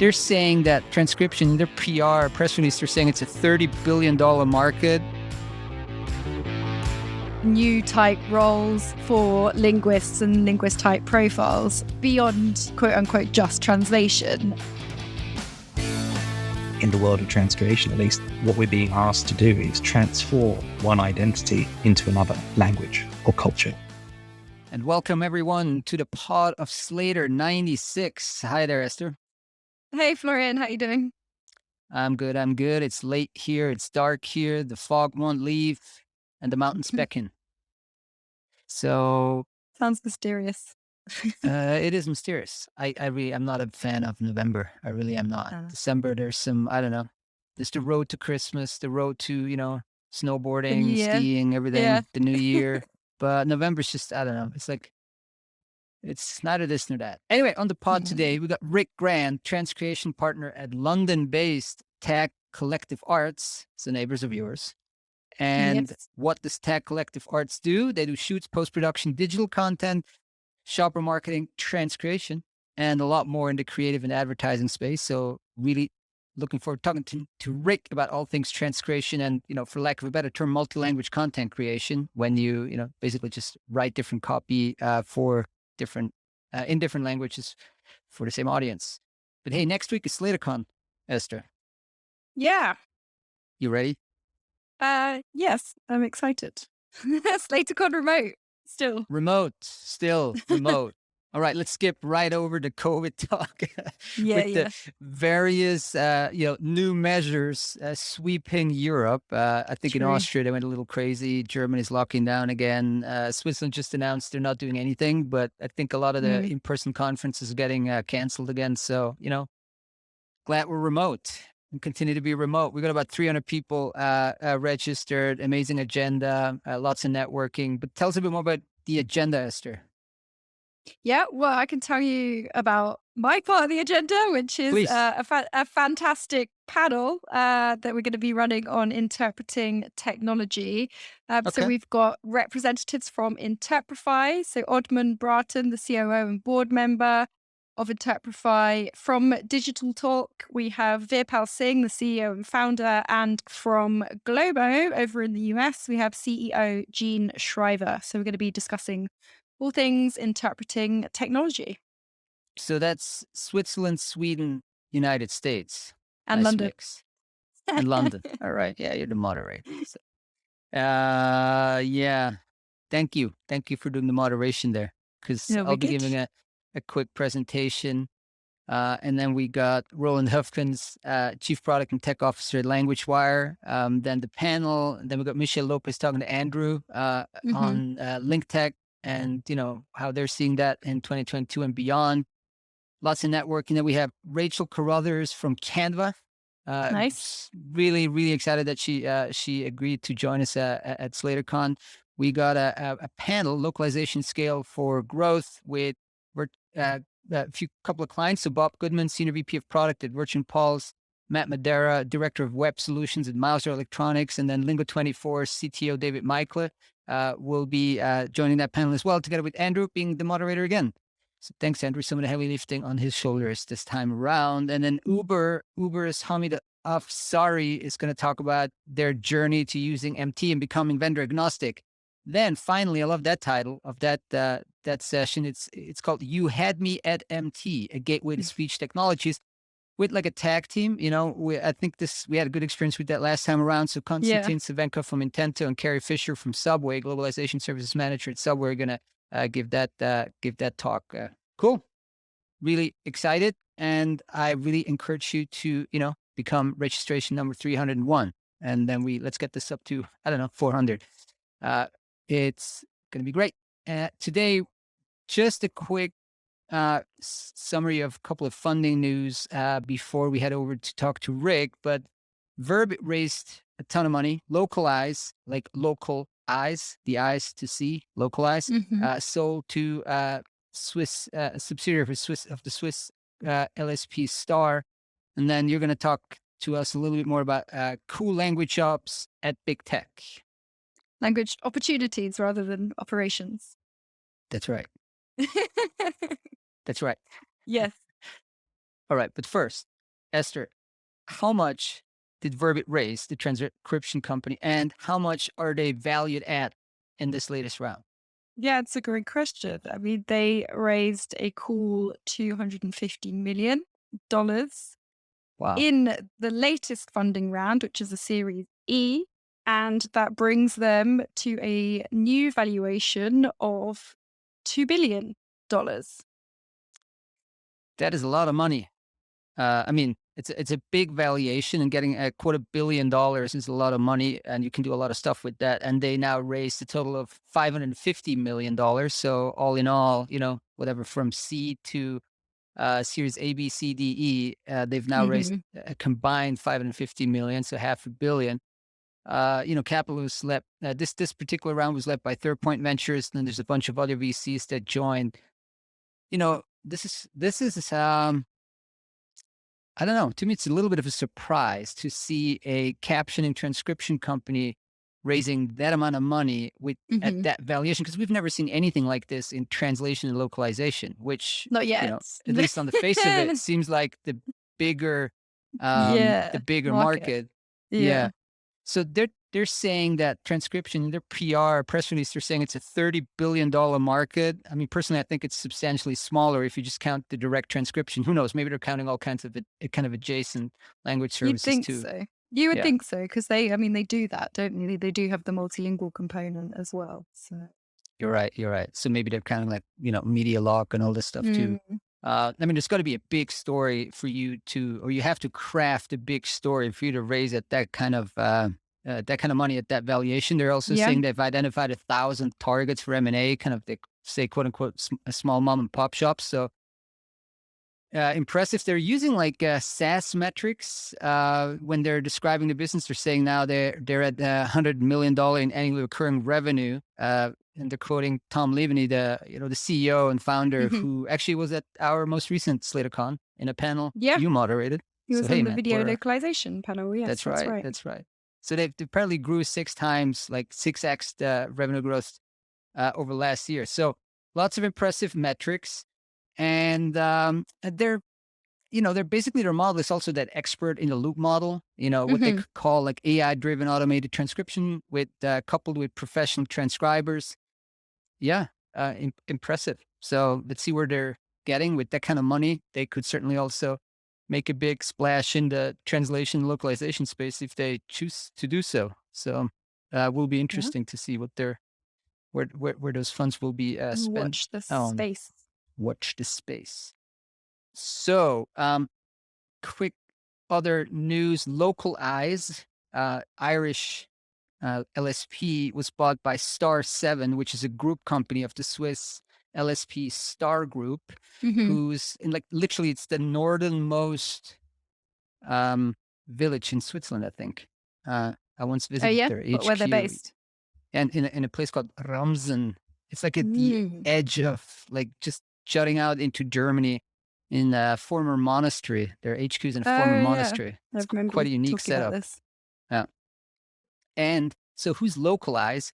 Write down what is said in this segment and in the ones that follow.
They're saying that transcription, their PR press release, they're saying it's a $30 billion market. New type roles for linguists and linguist type profiles beyond quote unquote just translation. In the world of transcreation, at least, what we're being asked to do is transform one identity into another language or culture. And welcome everyone to the pod of Slater 96. Hi there, Esther. Hey Florian, how you doing? I'm good. It's late here. It's dark here. The fog won't leave and the mountains beckon. So Sounds mysterious. it is mysterious. I'm not a fan of November. I really am not. December, there's some, I don't know. There's the road to Christmas, the road to, snowboarding, skiing, everything, the new year. But November's just, I don't know. It's like, it's neither this nor that. Anyway, on the pod today, we got Rick Grant, transcreation partner at London-based Tag Collective Arts, so neighbors of yours. And what does Tag Collective Arts do? They do shoots, post-production, digital content, shopper marketing, transcreation, and a lot more in the creative and advertising space. So really looking forward to talking to Rick about all things transcreation and, for lack of a better term, multi-language content creation, when you, basically just write different copy for different in different languages for the same audience. But hey, next week is SlaterCon, Esther. Yeah. You ready? Yes, I'm excited. SlaterCon remote, still. Remote. All right, let's skip right over the COVID talk the various, new measures sweeping Europe. I think in Austria, they went a little crazy. Germany's locking down again. Switzerland just announced they're not doing anything, but I think a lot of the in-person conferences are getting canceled again. So, glad we're remote and continue to be remote. We got about 300 people registered, amazing agenda, lots of networking. But tell us a bit more about the agenda, Esther. Yeah, well, I can tell you about my part of the agenda, which is a fantastic panel that we're going to be running on interpreting technology. So we've got representatives from Interprefy, so Oddman Bratton, the COO and board member of Interprefy. From Digital Talk, we have Virpal Singh, the CEO and founder, and from Globo over in the US, we have CEO Gene Shriver. So we're going to be discussing all things interpreting technology. So that's Switzerland, Sweden, United States. And London. Mix. And London. All right. Yeah, you're the moderator. So, yeah. Thank you. Thank you for doing the moderation there. Because I'll be giving a quick presentation. And then we got Roland Hufkens, Chief Product and Tech Officer at LanguageWire. Then the panel. Then we got Michelle Lopez talking to Andrew on LinkTech. And, how they're seeing that in 2022 and beyond. Lots of networking. Then we have Rachel Carruthers from Canva. Nice. Really, really excited that she agreed to join us at SlaterCon. We got a panel, localization scale for growth, with a couple of clients. So Bob Goodman, Senior VP of Product at Virgin Pulse, Matt Madera, Director of Web Solutions at Mouser Electronics, and then Lingo24 CTO David Michael will be joining that panel as well, together with Andrew being the moderator again. So thanks, Andrew. Some of the heavy lifting on his shoulders this time around. And then Uber's Hamid Afsari is going to talk about their journey to using MT and becoming vendor agnostic. Then finally, I love that title of that session. It's called "You Had Me at MT: A Gateway to Speech Technologies," with like a tag team. I think we had a good experience with that last time around. So Konstantin Savenko from Intento and Carrie Fisher from Subway, Globalization Services Manager at Subway, are going to give that talk. Cool. Really excited. And I really encourage you to, become registration number 301. And then let's get this up to, 400. It's going to be great. Today, just a quick summary of a couple of funding news before we head over to talk to Rick. But Verb raised a ton of money. Localize, like local eyes, the eyes to see, localize, sold to Swiss subsidiary of the Swiss LSP Star. And then you're going to talk to us a little bit more about cool language ops at big tech. Language opportunities rather than operations. That's right. That's right. Yes. All right. But first, Esther, how much did Verbit raise, the transcription company, and how much are they valued at in this latest round? Yeah, it's a great question. I mean, they raised a cool $250 million Wow. in the latest funding round, which is a Series E. And that brings them to a new valuation of $2 billion. That is a lot of money. I mean, it's a big valuation, and getting a $250 million is a lot of money, and you can do a lot of stuff with that. And they now raised a total of $550 million. So all in all, whatever from C to Series A, B, C, D, E, they've now raised Mhm. a combined $550 million, so $500 million. Capital was led. This particular round was led by Third Point Ventures. And then there's a bunch of other VCs that joined. This is I don't know. To me, it's a little bit of a surprise to see a caption and transcription company raising that amount of money at Mhm. that valuation, because we've never seen anything like this in translation and localization, which, Not yet. at least on the face of it, seems like bigger, Yeah, the bigger market. market. Yeah. Yeah. So they're saying that transcription in their PR press release, they're saying it's a $30 billion market. I mean, personally, I think it's substantially smaller if you just count the direct transcription. Who knows? Maybe they're counting all kinds of kind of adjacent language You'd services think too. so. You would Yeah, think so because they do that, don't they? They do have the multilingual component as well. So. you're right. You're right. So maybe they're counting like media lock and all this stuff too. Mm. I mean, there's got to be a big story for you or you have to craft a big story for you to raise at that kind of money at that valuation. They're also Yeah. saying they've identified 1,000 targets for M&A, kind of they say, quote unquote, a small mom and pop shops. So impressive. They're using like SaaS metrics when they're describing the business. They're saying now they're at $100 million in annual recurring revenue. And they're quoting Tom Levany, the CEO and founder, Mhm. who actually was at our most recent SlaterCon in a panel Yeah. you moderated. He was So, on hey, the man, video localization panel. Yes, that's that's right. right. That's right. So they apparently grew 6x, like 6x revenue growth over last year. So lots of impressive metrics. And they're basically, their model is also that expert in the loop model, what they Mhm. call like AI-driven automated transcription coupled with professional transcribers. Yeah, impressive. So let's see where they're getting with that kind of money. They could certainly also make a big splash in the translation localization space if they choose to do so. So will be Yeah. interesting to see where those funds will be spent Watch the on. space. Watch the space. So, quick other news, Local Eyes, Irish LSP was bought by Star7, which is a group company of the Swiss LSP Star Group, Mhm. who's in like literally it's the northernmost village in Switzerland, I think. I once Oh visited yeah, their where they're HQ, based. and in a place called Ramsen. It's like at the Mm. edge of like just jutting out into Germany in a former monastery. Their HQ is in a former Oh yeah, monastery. I It's remember quite you a unique talking about setup. this. Yeah. And so who's Localize?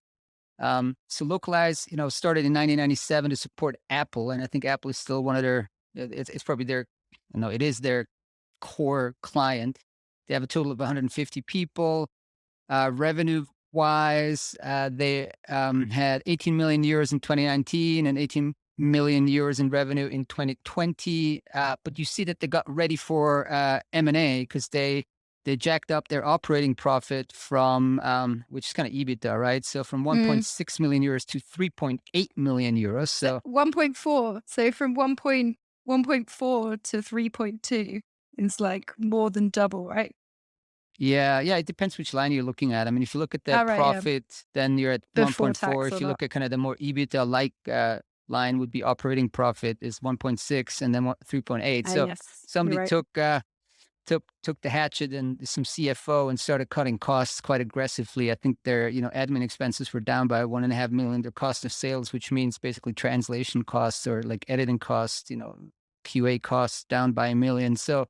So Localize, started in 1997 to support Apple. And I think Apple is still one of it's probably it is their core client. They have a total of 150 people. Revenue wise, they had 18 million euros in 2019 and 18 million euros in revenue in 2020. But you see that they got ready for M&A because they jacked up their operating profit from, which is kind of EBITDA, right? So from Mm. 1.6 million euros to 3.8 million euros. So 1.4. So from 1.4 to 3.2 is like more than double, right? yeah, it depends which line you're looking at. I mean, if you look at the Oh, right, yeah. profit, then you're at Before 1.4. tax If or you not. look at kind of the more EBITDA-like line, would be operating profit is 1.6, and then 3.8. So Yes, somebody you're right. took the hatchet and some CFO and started cutting costs quite aggressively. I think their admin expenses were down by $1.5 million. Their cost of sales, which means basically translation costs or like editing costs, QA costs, down by $1 million. So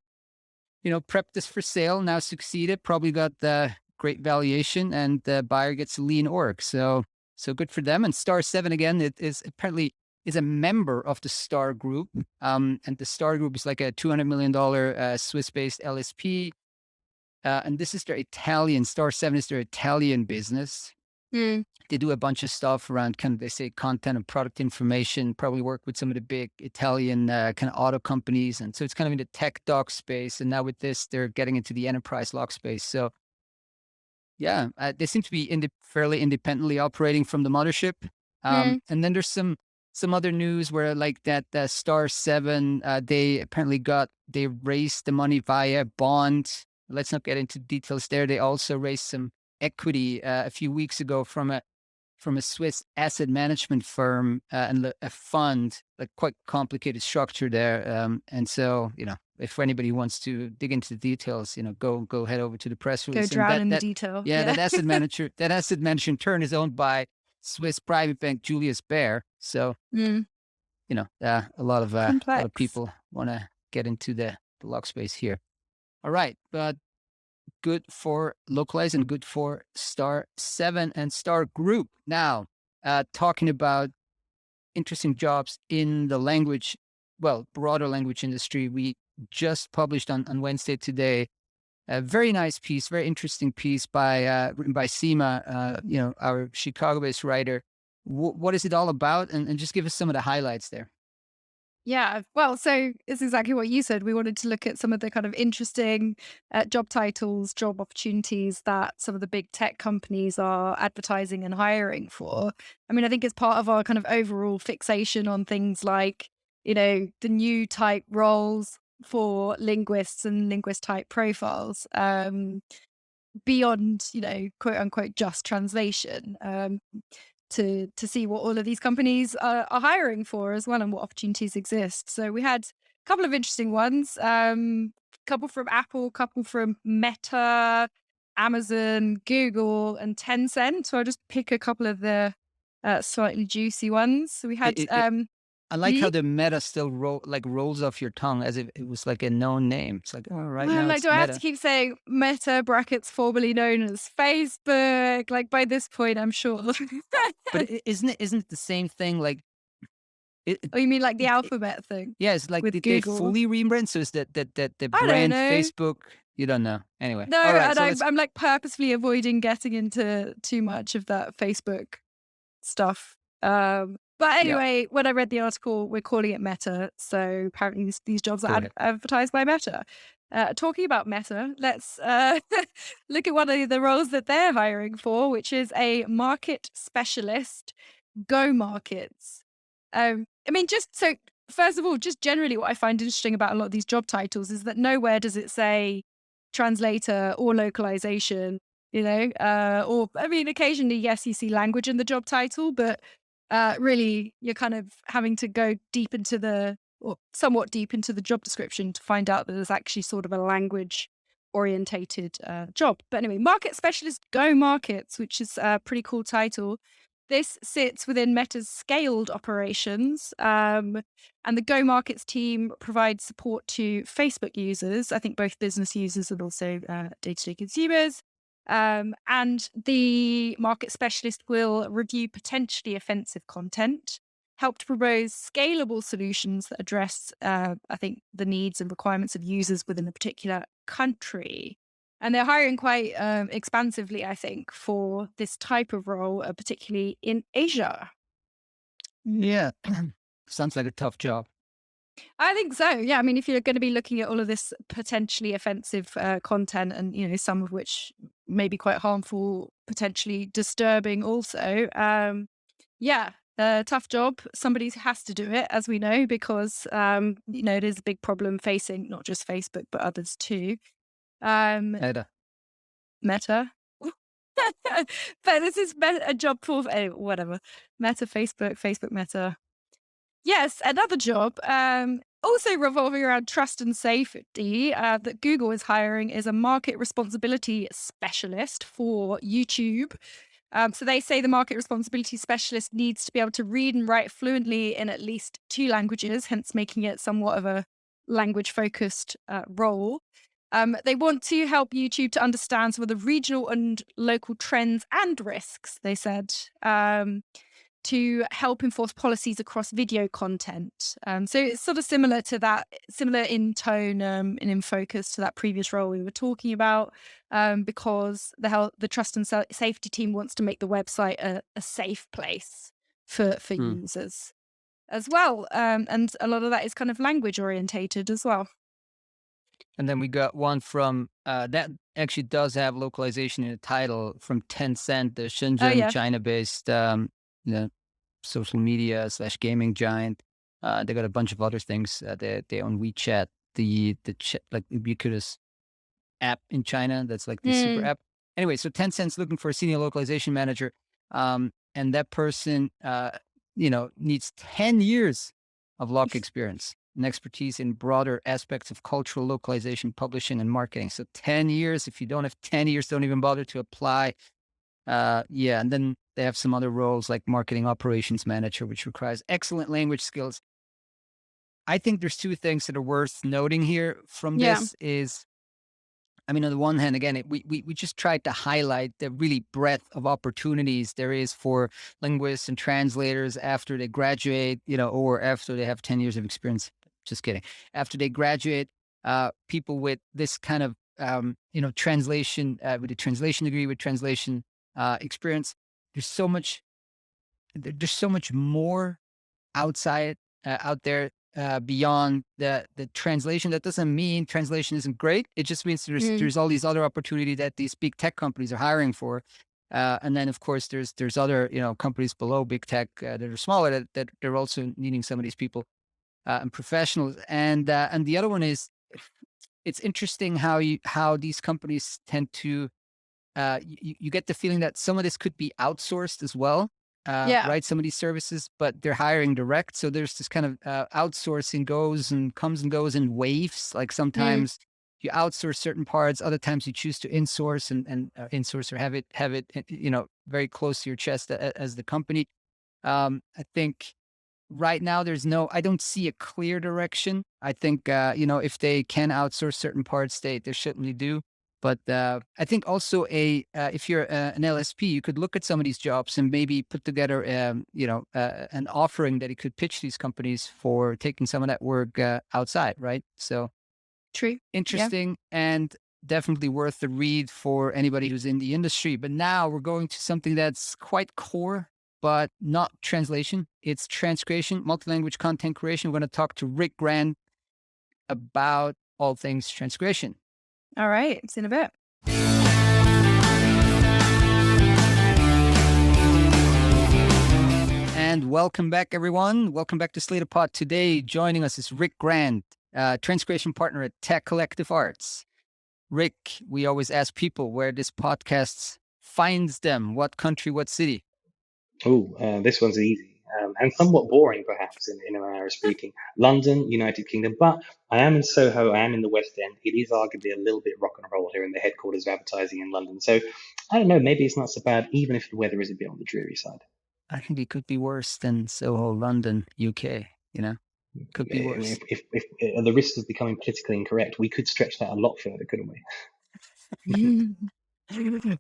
prepped this for sale, now succeeded, probably got the great valuation, and the buyer gets a lean org. So good for them. And Star7 again, it is apparently is a member of the Star Group. And the Star Group is like a $200 million Swiss-based LSP. And this is their Italian, Star 7 is their Italian business. Mm. They do a bunch of stuff around kind of, they say, content and product information, probably work with some of the big Italian kind of auto companies. And so it's kind of in the tech doc space. And now with this, they're getting into the enterprise lock space. So yeah, they seem to be fairly independently operating from the mothership. And then there's some other news where like that Star 7, they apparently they raised the money via bond. Let's not get into details there. They also raised some equity a few weeks ago from a Swiss asset management firm and a fund, like quite complicated structure there. And so, if anybody wants to dig into the details, go head over to the press release. Go drown in the detail. Yeah, that asset manager in turn is owned by Swiss private bank Julius Baer. So, a lot of people want to get into the lock space here. All right, but good for Localize and good for Star 7 and Star Group. Now, talking about interesting jobs in the broader language industry, we just published on Wednesday today a very nice piece, very interesting piece written by Seema, our Chicago-based writer. What is it all about? And just give us some of the highlights there. Yeah, well, so it's exactly what you said. We wanted to look at some of the kind of interesting job titles, job opportunities that some of the big tech companies are advertising and hiring for. I mean, I think it's part of our kind of overall fixation on things like, the new type roles for linguists and linguist type profiles, beyond, quote unquote, just translation. To see what all of these companies are hiring for as well and what opportunities exist. So we had a couple of interesting ones, couple from Apple, couple from Meta, Amazon, Google, and Tencent. So I'll just pick a couple of the slightly juicy ones. So we had... I like how the Meta still rolls off your tongue as if it was like a known name. It's like, oh, right now it's do I Meta. have to keep saying Meta brackets formerly known as Facebook? Like by this point, I'm sure. But isn't it the same thing? Like, oh, you mean like the alphabet thing? Yeah, it's like did Google. they fully rebrand? So is that the brand Facebook? You don't know. Anyway, no, all right, and I'm like purposefully avoiding getting into too much of that Facebook stuff. But anyway, when I read the article, we're calling it Meta. So apparently these jobs are advertised by Meta. Talking about Meta, let's look at one of the roles that they're hiring for, which is a market specialist, Go Markets. I mean, first of all, just generally what I find interesting about a lot of these job titles is that nowhere does it say translator or localization, or I mean, occasionally, yes, you see language in the job title, but really you're kind of having to go somewhat deep into the job description to find out that there's actually sort of a language orientated job. But anyway, market specialist Go Markets, which is a pretty cool title. This sits within Meta's scaled operations, and the Go Markets team provides support to Facebook users, I think both business users and also day-to-day consumers. And the market specialist will review potentially offensive content, help to propose scalable solutions that address, I think, the needs and requirements of users within a particular country. And they're hiring quite expansively, I think, for this type of role, particularly in Asia. Yeah, sounds like a tough job. I think so. Yeah. I mean, if you're going to be looking at all of this potentially offensive content and, some of which may be quite harmful, potentially disturbing also. Tough job. Somebody has to do it, as we know, because, it is a big problem facing not just Facebook, but others too. Meta. But this is a job for whatever. Meta, Facebook, Meta. Yes, another job, also revolving around trust and safety, that Google is hiring is a market responsibility specialist for YouTube. So they say the market responsibility specialist needs to be able to read and write fluently in at least 2 languages, hence making it somewhat of a language-focused role. They want to help YouTube to understand some of the regional and local trends and risks, they said, to help enforce policies across video content. So it's sort of similar to that, similar in tone and in focus to that previous role we were talking about, because the trust and safety team wants to make the website a safe place for users as well. And a lot of that is kind of language orientated as well. And then we got one from that actually does have localization in the title, from Tencent, the Shenzhen, China-based social media / gaming giant. They got a bunch of other things. They own WeChat, the like ubiquitous app in China that's like the super app. Anyway, so Tencent's looking for a senior localization manager, and that person needs 10 years of loc experience and expertise in broader aspects of cultural localization, publishing, and marketing. So 10 years. If you don't have 10 years, don't even bother to apply. And then they have some other roles like marketing operations manager, which requires excellent language skills. I think there's two things that are worth noting here from this is, I mean, on the one hand, again, we just tried to highlight the really breadth of opportunities there is for linguists and translators after they graduate, or after they have 10 years of experience. Just kidding. After they graduate, people with this kind of, translation, with a translation degree, with translation experience, there's so much more out there beyond the translation. That doesn't mean translation isn't great. It just means there's all these other opportunities that these big tech companies are hiring for. And then, of course, there's other companies below big tech that are smaller that they're also needing some of these people and professionals. And the other one is, it's interesting how these companies tend to you get the feeling that some of this could be outsourced as well. Right, some of these services, but they're hiring direct. So there's this kind of outsourcing comes and goes in waves. Like sometimes you outsource certain parts, other times you choose to insource and insource or have it very close to your chest as the company. I think right now I don't see a clear direction. I think if they can outsource certain parts, they certainly do. But I think also if you're an LSP, you could look at some of these jobs and maybe put together, an offering that you could pitch these companies for taking some of that work outside, right? So true, interesting, and definitely worth the read for anybody who's in the industry. But now we're going to something that's quite core, but not translation. It's transcreation, multi-language content creation. We're going to talk to Rick Grant about all things transcreation. All right, see you in a bit. And welcome back, everyone. Welcome back to Slaterpod. Today, joining us is Rick Grant, transcreation partner at Tech Collective Arts. Rick, we always ask people where this podcast finds them. What country, what city? This one's easy. And somewhat boring, perhaps, in a manner of speaking. London, United Kingdom, but I am in Soho, I am in the West End. It is arguably a little bit rock and roll here in the headquarters of advertising in London. So, I don't know, maybe it's not so bad, even if the weather is a bit on the dreary side. I think it could be worse than Soho, London, UK, Could be worse. If the risk of becoming politically incorrect, we could stretch that a lot further, couldn't we?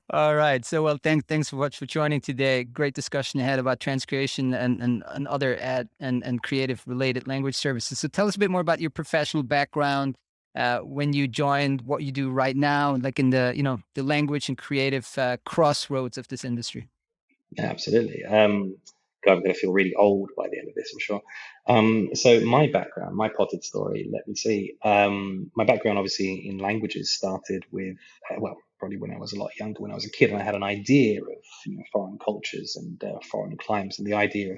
All right. So, well, thanks so much for joining today. Great discussion ahead about transcreation and other ad and creative related language services. So tell us a bit more about your professional background, when you joined, what you do right now, like in the, the language and creative crossroads of this industry. Absolutely. I'm going to feel really old by the end of this, I'm sure. So my background, my potted story, let me see. My background, obviously, in languages started with, probably when I was a lot younger, when I was a kid, and I had an idea of foreign cultures and foreign climes, and the idea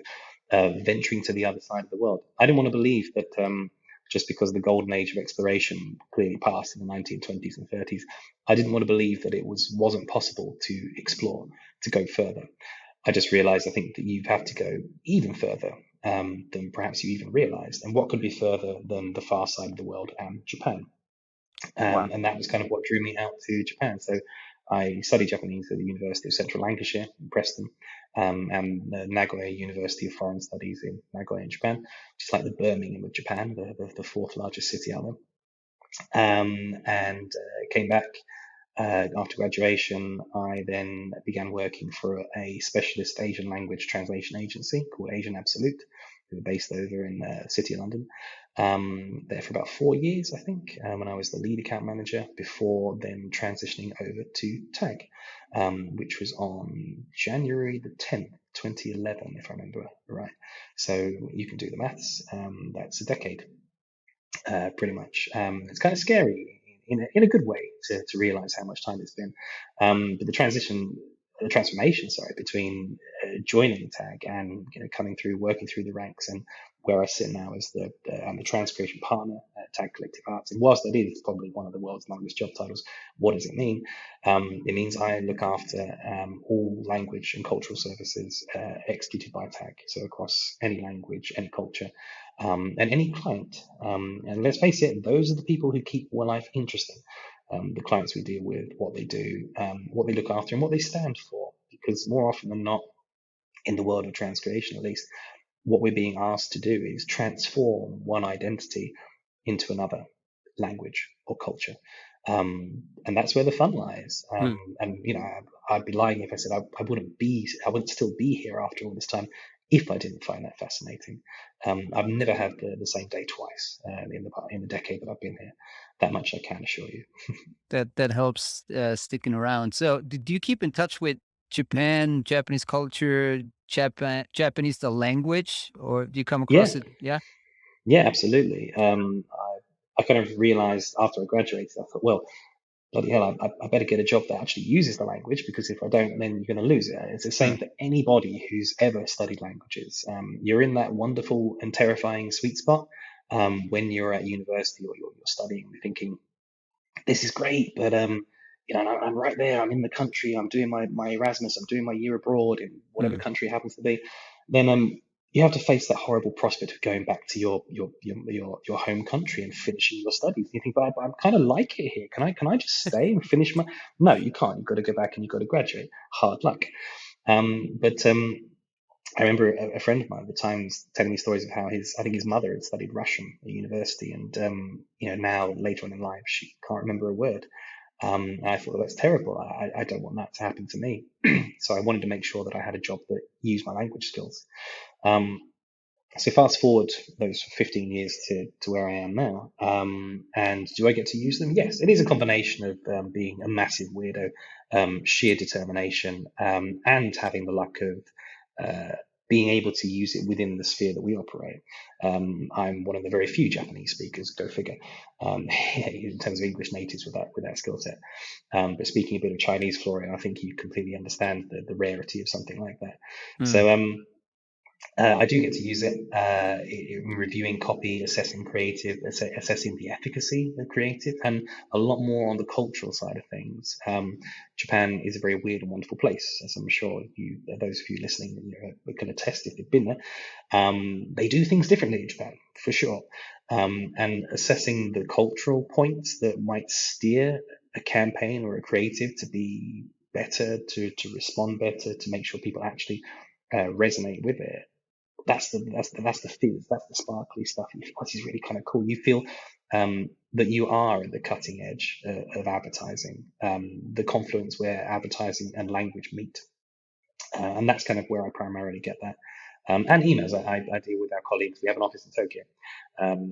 of venturing to the other side of the world. I didn't want to believe that just because the golden age of exploration clearly passed in the 1920s and 30s, I didn't want to believe that it wasn't possible to explore, to go further. I just realized, I think, that you have to go even further than perhaps you even realized. And what could be further than the far side of the world and Japan? Wow. And that was kind of what drew me out to Japan. So I studied Japanese at the University of Central Lancashire in Preston, and Nagoya University of Foreign Studies in Nagoya in Japan, just like the Birmingham of Japan, the fourth largest city out there. And came back. After graduation, I then began working for a specialist Asian language translation agency called Asian Absolute, who are based over in the City of London. There for about 4 years, I think, when I was the lead account manager, before then transitioning over to TAG, which was on January the 10th, 2011, if I remember right. So you can do the maths. That's a decade, pretty much. It's kind of scary in a good way to realize how much time it's been. But the transformation, sorry, between joining TAG and coming through, working through the ranks, and where I sit now as I'm the transcreation partner at TAG Collective Arts. And whilst that is probably one of the world's longest job titles, what does it mean? It means I look after all language and cultural services executed by TAG, so across any language, any culture, and any client. And let's face it, those are the people who keep life interesting. The clients we deal with, what they do, what they look after, and what they stand for. Because more often than not, in the world of transcreation at least, what we're being asked to do is transform one identity into another language or culture. And that's where the fun lies. And I'd be lying if I said I wouldn't still be here after all this time if I didn't find that fascinating. I've never had the same day twice in the decade that I've been here. That much I can assure you. That helps sticking around. So, do you keep in touch with Japan, Japanese culture, Japanese the language, or do you come Yeah, across it? Yeah. yeah, absolutely. I kind of realized after I graduated, I thought, well, bloody hell, I better get a job that actually uses the language, because if I don't, then you're going to lose it. It's the same for anybody who's ever studied languages. You're in that wonderful and terrifying sweet spot when you're at university or you're studying, you're thinking, this is great, but I'm right there. I'm in the country. I'm doing my Erasmus. I'm doing my year abroad in whatever Mm. country it happens to be. Then you have to face that horrible prospect of going back to your home country and finishing your studies. You think, but I kind of like it here. Can I just stay and finish my? No, you can't. You've got to go back and you've got to graduate. Hard luck. But I remember a friend of mine at the time was telling me stories of how I think his mother had studied Russian at university, and now later on in life she can't remember a word. And I thought, well, that's terrible. I don't want that to happen to me. So I wanted to make sure that I had a job that used my language skills. Um, so fast forward those 15 years to where I am now. And do I get to use them? Yes, it is a combination of being a massive weirdo, sheer determination, and having the luck of being able to use it within the sphere that we operate. I'm one of the very few Japanese speakers, go figure, in terms of English natives with that skill set. But speaking a bit of Chinese, Florian, I think you completely understand the rarity of something like that. So I do get to use it in reviewing copy, assessing creative, assessing the efficacy of creative, and a lot more on the cultural side of things. Japan is a very weird and wonderful place, as I'm sure those of you listening, can attest if they've been there. They do things differently in Japan, for sure. And assessing the cultural points that might steer a campaign or a creative to be better, to respond better, to make sure people actually resonate with it. That's the fizz, that's the sparkly stuff. What is really kind of cool. You feel that you are at the cutting edge of advertising, the confluence where advertising and language meet, and that's kind of where I primarily get that. And emails, I deal with our colleagues. We have an office in Tokyo,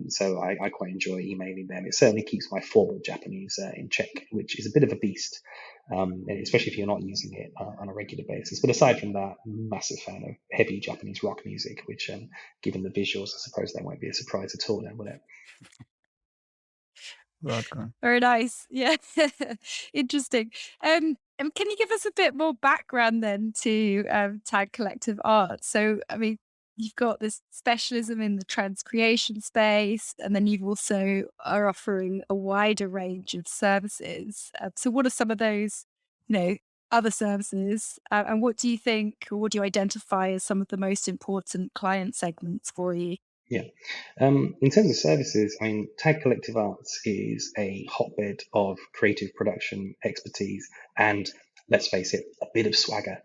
so I quite enjoy emailing them. It certainly keeps my formal Japanese in check, which is a bit of a beast, especially if you're not using it on a regular basis. But aside from that, massive fan of heavy Japanese rock music, which, given the visuals, I suppose that won't be a surprise at all, then, will it? Rock on. Very nice. Yeah. Interesting. And can you give us a bit more background then to Tag Collective Art? So, I mean, you've got this specialism in the transcreation space, and then you've also are offering a wider range of services. So, what are some of those, other services? And what do you think, or what do you identify as some of the most important client segments for you? Yeah. In terms of services, I mean, Tag Collective Arts is a hotbed of creative production expertise and, let's face it, a bit of swagger.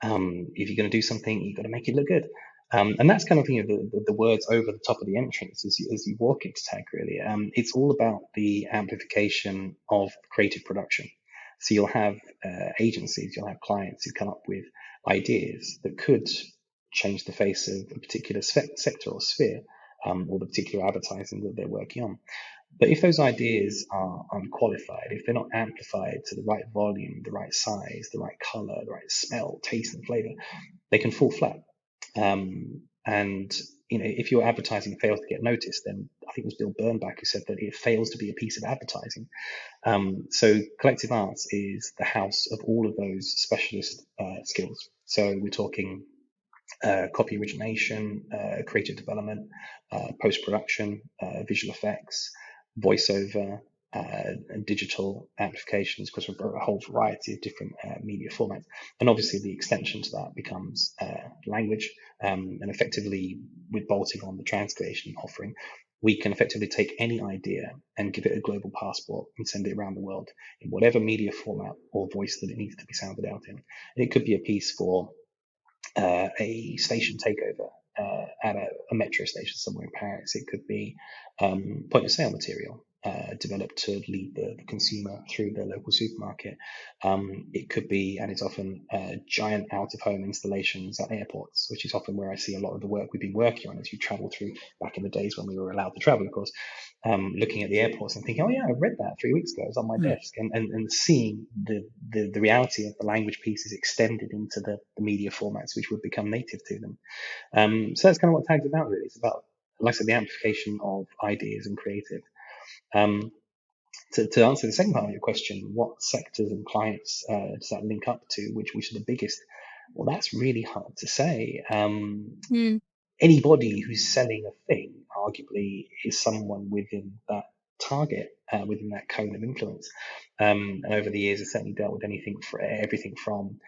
If you're going to do something, you've got to make it look good. And that's kind of the words over the top of the entrance as you walk into Tag, really. It's all about the amplification of creative production. So you'll have agencies, you'll have clients who come up with ideas that could change the face of a particular sector or sphere, or the particular advertising that they're working on. But if those ideas are unqualified, if they're not amplified to the right volume, the right size, the right color, the right smell, taste, and flavor, they can fall flat. And if your advertising fails to get noticed, then I think it was Bill Bernbach who said that it fails to be a piece of advertising. So Collective Arts is the house of all of those specialist skills. So we're talking copy origination, creative development, post-production, visual effects, voiceover, and digital amplifications, because we've got a whole variety of different media formats. And obviously the extension to that becomes language, and effectively with bolting on the transcreation offering, we can effectively take any idea and give it a global passport and send it around the world in whatever media format or voice that it needs to be sounded out in. And it could be a piece for a station takeover at a metro station somewhere in Paris. It could be point of sale material developed to lead the consumer through their local supermarket. It could be, and it's often giant out-of-home installations at airports, which is often where I see a lot of the work we've been working on as you travel through, back in the days when we were allowed to travel, of course. Looking at the airports and thinking, oh yeah, I read that 3 weeks ago. It was on my desk, and seeing the reality of the language pieces extended into the media formats which would become native to them. So that's kind of what Tag's about, really. It's about, like I said, the amplification of ideas and creative. To answer the second part of your question, what sectors and clients does that link up to? Which are the biggest? Well, that's really hard to say. Anybody who's selling a thing arguably is someone within that target, within that cone of influence. And over the years, I've certainly dealt with everything from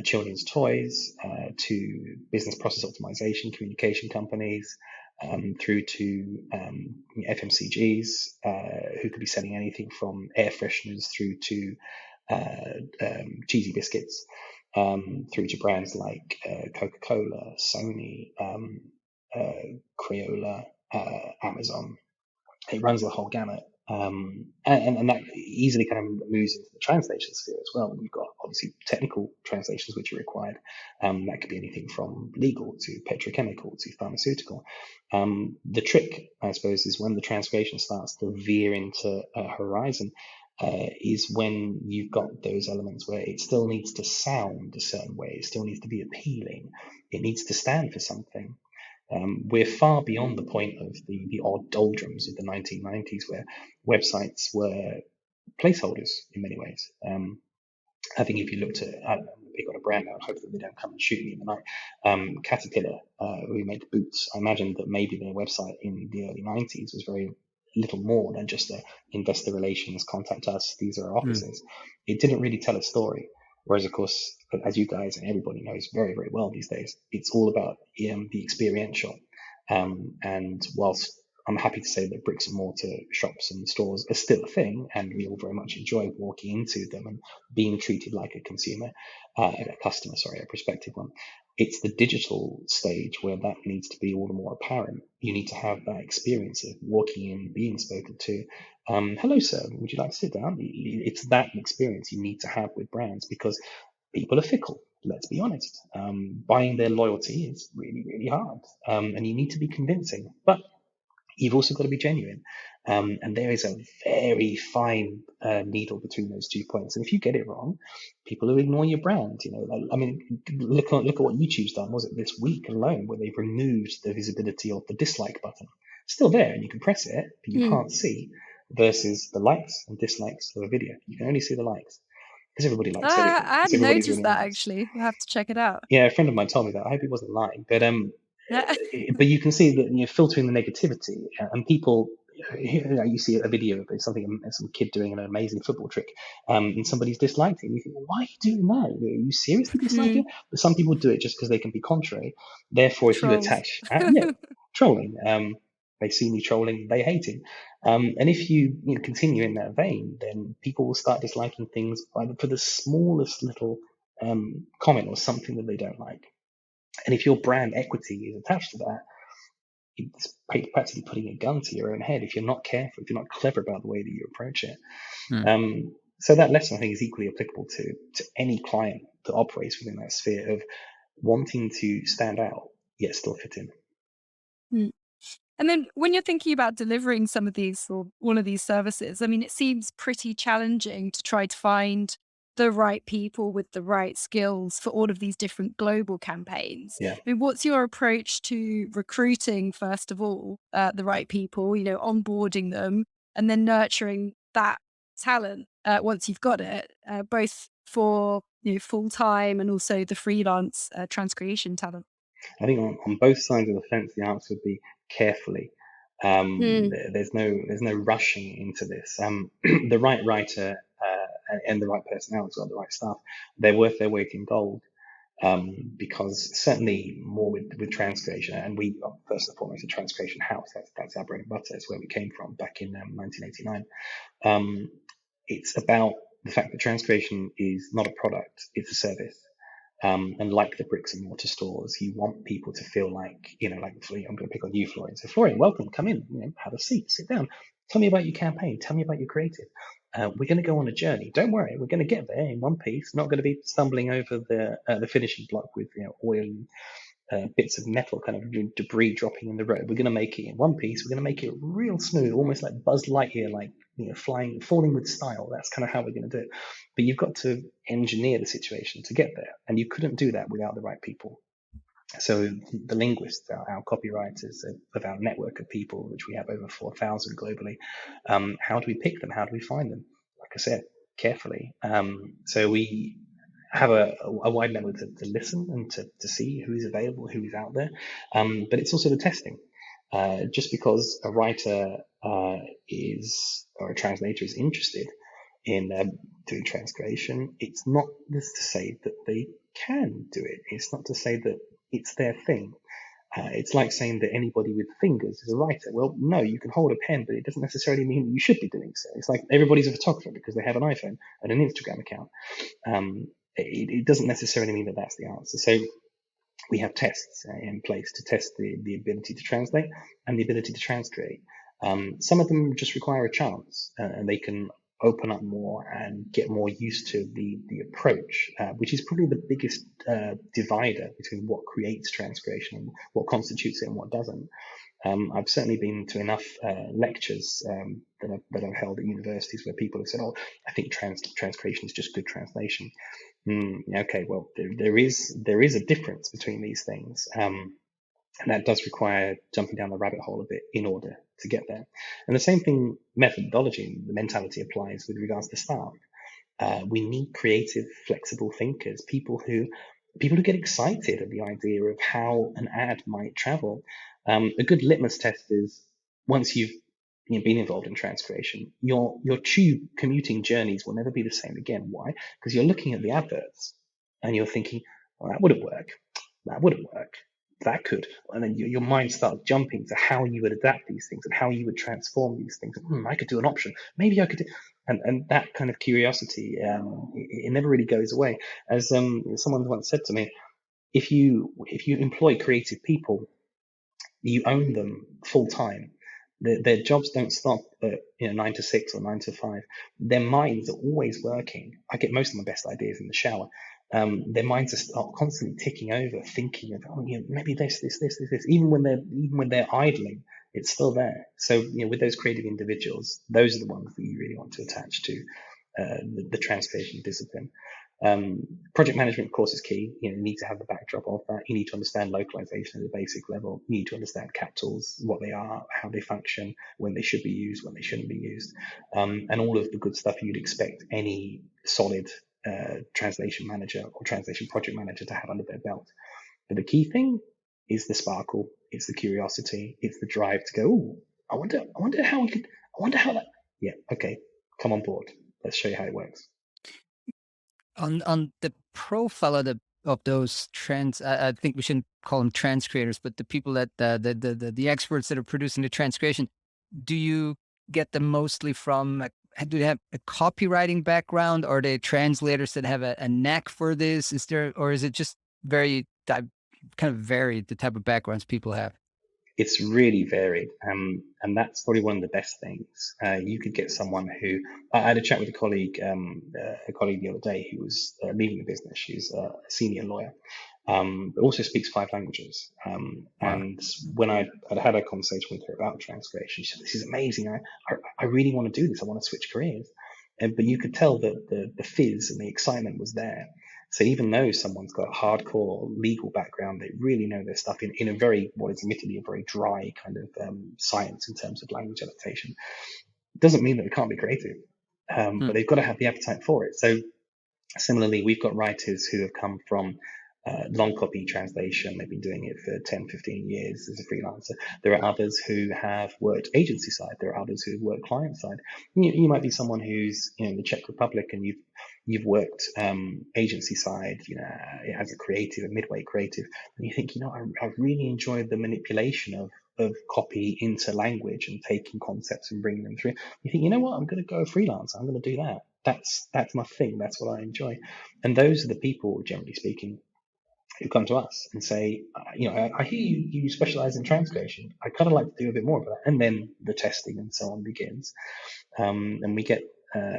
children's toys to business process optimization, communication companies, through to FMCGs, who could be selling anything from air fresheners through to cheesy biscuits, through to brands like Coca-Cola, Sony, Crayola, Amazon. It runs the whole gamut. And that easily kind of moves into the translation sphere as well. You've got obviously technical translations which are required. That could be anything from legal to petrochemical to pharmaceutical. The trick, I suppose, is when the translation starts to veer into a horizon, is when you've got those elements where it still needs to sound a certain way, it still needs to be appealing, it needs to stand for something. We're far beyond the point of the odd doldrums of the 1990s, where websites were placeholders in many ways. I think if you looked at, I don't know, pick on a brand now and hope that they don't come and shoot me in the night. Caterpillar, who made boots, I imagine that maybe their website in the early 90s was very little more than just a investor relations, contact us, these are our offices. It didn't really tell a story. Whereas, of course, as you guys and everybody knows very, very well these days, it's all about the experiential. And whilst I'm happy to say that bricks and mortar shops and stores are still a thing, and we all very much enjoy walking into them and being treated like a customer, a prospective one. It's the digital stage where that needs to be all the more apparent. You need to have that experience of walking in, being spoken to. Hello, sir, would you like to sit down? It's that experience you need to have with brands, because people are fickle. Let's be honest. Buying their loyalty is really, really hard. And you need to be convincing, but you've also got to be genuine. And there is a very fine needle between those 2 points. And if you get it wrong, people will ignore your brand. I mean, look at what YouTube's done. Was it this week alone where they've removed the visibility of the dislike button? It's still there, and you can press it, but you can't see. Versus the likes and dislikes of a video, you can only see the likes because everybody likes everything. I hadn't noticed that actually. I have to check it out. Yeah, a friend of mine told me that. I hope he wasn't lying, but but you can see that you're filtering the negativity, and people. You see a video of something, some kid doing an amazing football trick, and somebody's disliked it. And you think, well, why are you doing that? Are you seriously disliking it? But some people do it just because they can be contrary. Therefore, if Trolls. you attach, trolling. They see me trolling, they hate it. And if you continue in that vein, then people will start disliking things for the smallest little comment or something that they don't like. And if your brand equity is attached to that, it's practically putting a gun to your own head if you're not careful, if you're not clever about the way that you approach it. So that lesson, I think, is equally applicable to any client that operates within that sphere of wanting to stand out yet still fit in. Mm. And then when you're thinking about delivering some of these or one of these services, I mean, it seems pretty challenging to try to find the right people with the right skills for all of these different global campaigns. Yeah. I mean, what's your approach to recruiting, first of all, the right people, onboarding them and then nurturing that talent once you've got it, both for full time and also the freelance transcreation talent? I think on both sides of the fence, the answer would be carefully. Mm. There's no rushing into this. The right writer and the right personnel as well, the right staff, they're worth their weight in gold. Because certainly more with transcreation, and we are first and foremost a transcreation house. That's our bread and butter. It's where we came from back in 1989. It's about the fact that transcreation is not a product; it's a service. And like the bricks and mortar stores, you want people to feel like, like I'm going to pick on you, Florian. So Florian, welcome, come in, have a seat, sit down. Tell me about your campaign. Tell me about your creative. We're going to go on a journey. Don't worry, we're going to get there in one piece. Not going to be stumbling over the finishing block with oil and bits of metal, kind of debris dropping in the road. We're going to make it in one piece. We're going to make it real smooth, almost like Buzz Lightyear, like falling with style. That's kind of how we're going to do it. But you've got to engineer the situation to get there, and you couldn't do that without the right people. So the linguists, our copywriters of our network of people, which we have over 4,000 globally, how do we pick them? How do we find them? Like I said, carefully. So we have a wide network to listen and to see who's available, who's out there. But it's also the testing. Just because a writer or a translator is interested in doing transcreation, it's not just to say that they can do it. It's not to say that it's their thing. It's like saying that anybody with fingers is a writer. Well, no, you can hold a pen, but it doesn't necessarily mean you should be doing so. It's like everybody's a photographer because they have an iPhone and an Instagram account. It doesn't necessarily mean that that's the answer. So we have tests in place to test the ability to translate and the ability to transcreate. Some of them just require a chance, and they can open up more and get more used to the approach, which is probably the biggest divider between what creates transcreation and what constitutes it and what doesn't. I've certainly been to enough lectures that I've held at universities where people have said, "Oh, I think transcreation is just good translation." Okay, well, there is a difference between these things, and that does require jumping down the rabbit hole a bit in order to get there. And the same thing, methodology, the mentality applies with regards to staff. We need creative, flexible thinkers, people who get excited at the idea of how an ad might travel. A good litmus test is once you've been involved in transcreation, your tube commuting journeys will never be the same again. Why? Because you're looking at the adverts and you're thinking, well, that wouldn't work. That wouldn't work. That could. And then your mind starts jumping to how you would adapt these things and how you would transform these things. I could do an option. Maybe I could do. And that kind of curiosity, it never really goes away. As someone once said to me, if you employ creative people, you own them full time. Their jobs don't stop at 9 to 6 or 9 to 5. Their minds are always working. I get most of my best ideas in the shower. Their minds are constantly ticking over, thinking of maybe this. Even when they're idling, it's still there. So with those creative individuals, those are the ones that you really want to attach to the transcreation discipline. Project management, of course, is key. You need to have the backdrop of that. You need to understand localization at a basic level. You need to understand cap tools, what they are, how they function, when they should be used, when they shouldn't be used, and all of the good stuff you'd expect any solid translation manager or translation project manager to have under their belt. But the key thing is the sparkle. It's the curiosity. It's the drive to go, "Ooh, I wonder how that." Yeah, okay, come on board. Let's show you how it works. On the profile of those trends, I think we shouldn't call them trans creators, but the people that the experts that are producing the transcreation, do you get them mostly from? Do they have a copywriting background? Or are they translators that have a knack for this? Is there, or is it just very kind of varied, the type of backgrounds people have? it's really varied, and that's probably one of the best things. You could get someone who I had a chat with a colleague the other day who was leaving the business. She's a senior lawyer, but also speaks 5 languages. Wow. And when I'd had a conversation with her about transformation, she said, "This is amazing. I really want to do this. I want to switch careers." But you could tell that the fizz and the excitement was there. So even though someone's got a hardcore legal background, they really know their stuff in a very, what is admittedly a very dry kind of science in terms of language adaptation, it doesn't mean that they can't be creative, Hmm. but they've got to have the appetite for it. So similarly, we've got writers who have come from long copy translation. They've been doing it for 10, 15 years as a freelancer. There are others who have worked agency side. There are others who have worked client side. You might be someone who's in the Czech Republic and you've worked agency side, as a creative, a midway creative, and you think, I really enjoy the manipulation of copy into language and taking concepts and bringing them through. You think, you know what, I'm going to go freelance. I'm going to do that. That's my thing. That's what I enjoy. And those are the people, generally speaking, who come to us and say, I hear you specialize in transcreation. I kind of like to do a bit more of that. And then the testing and so on begins. And we get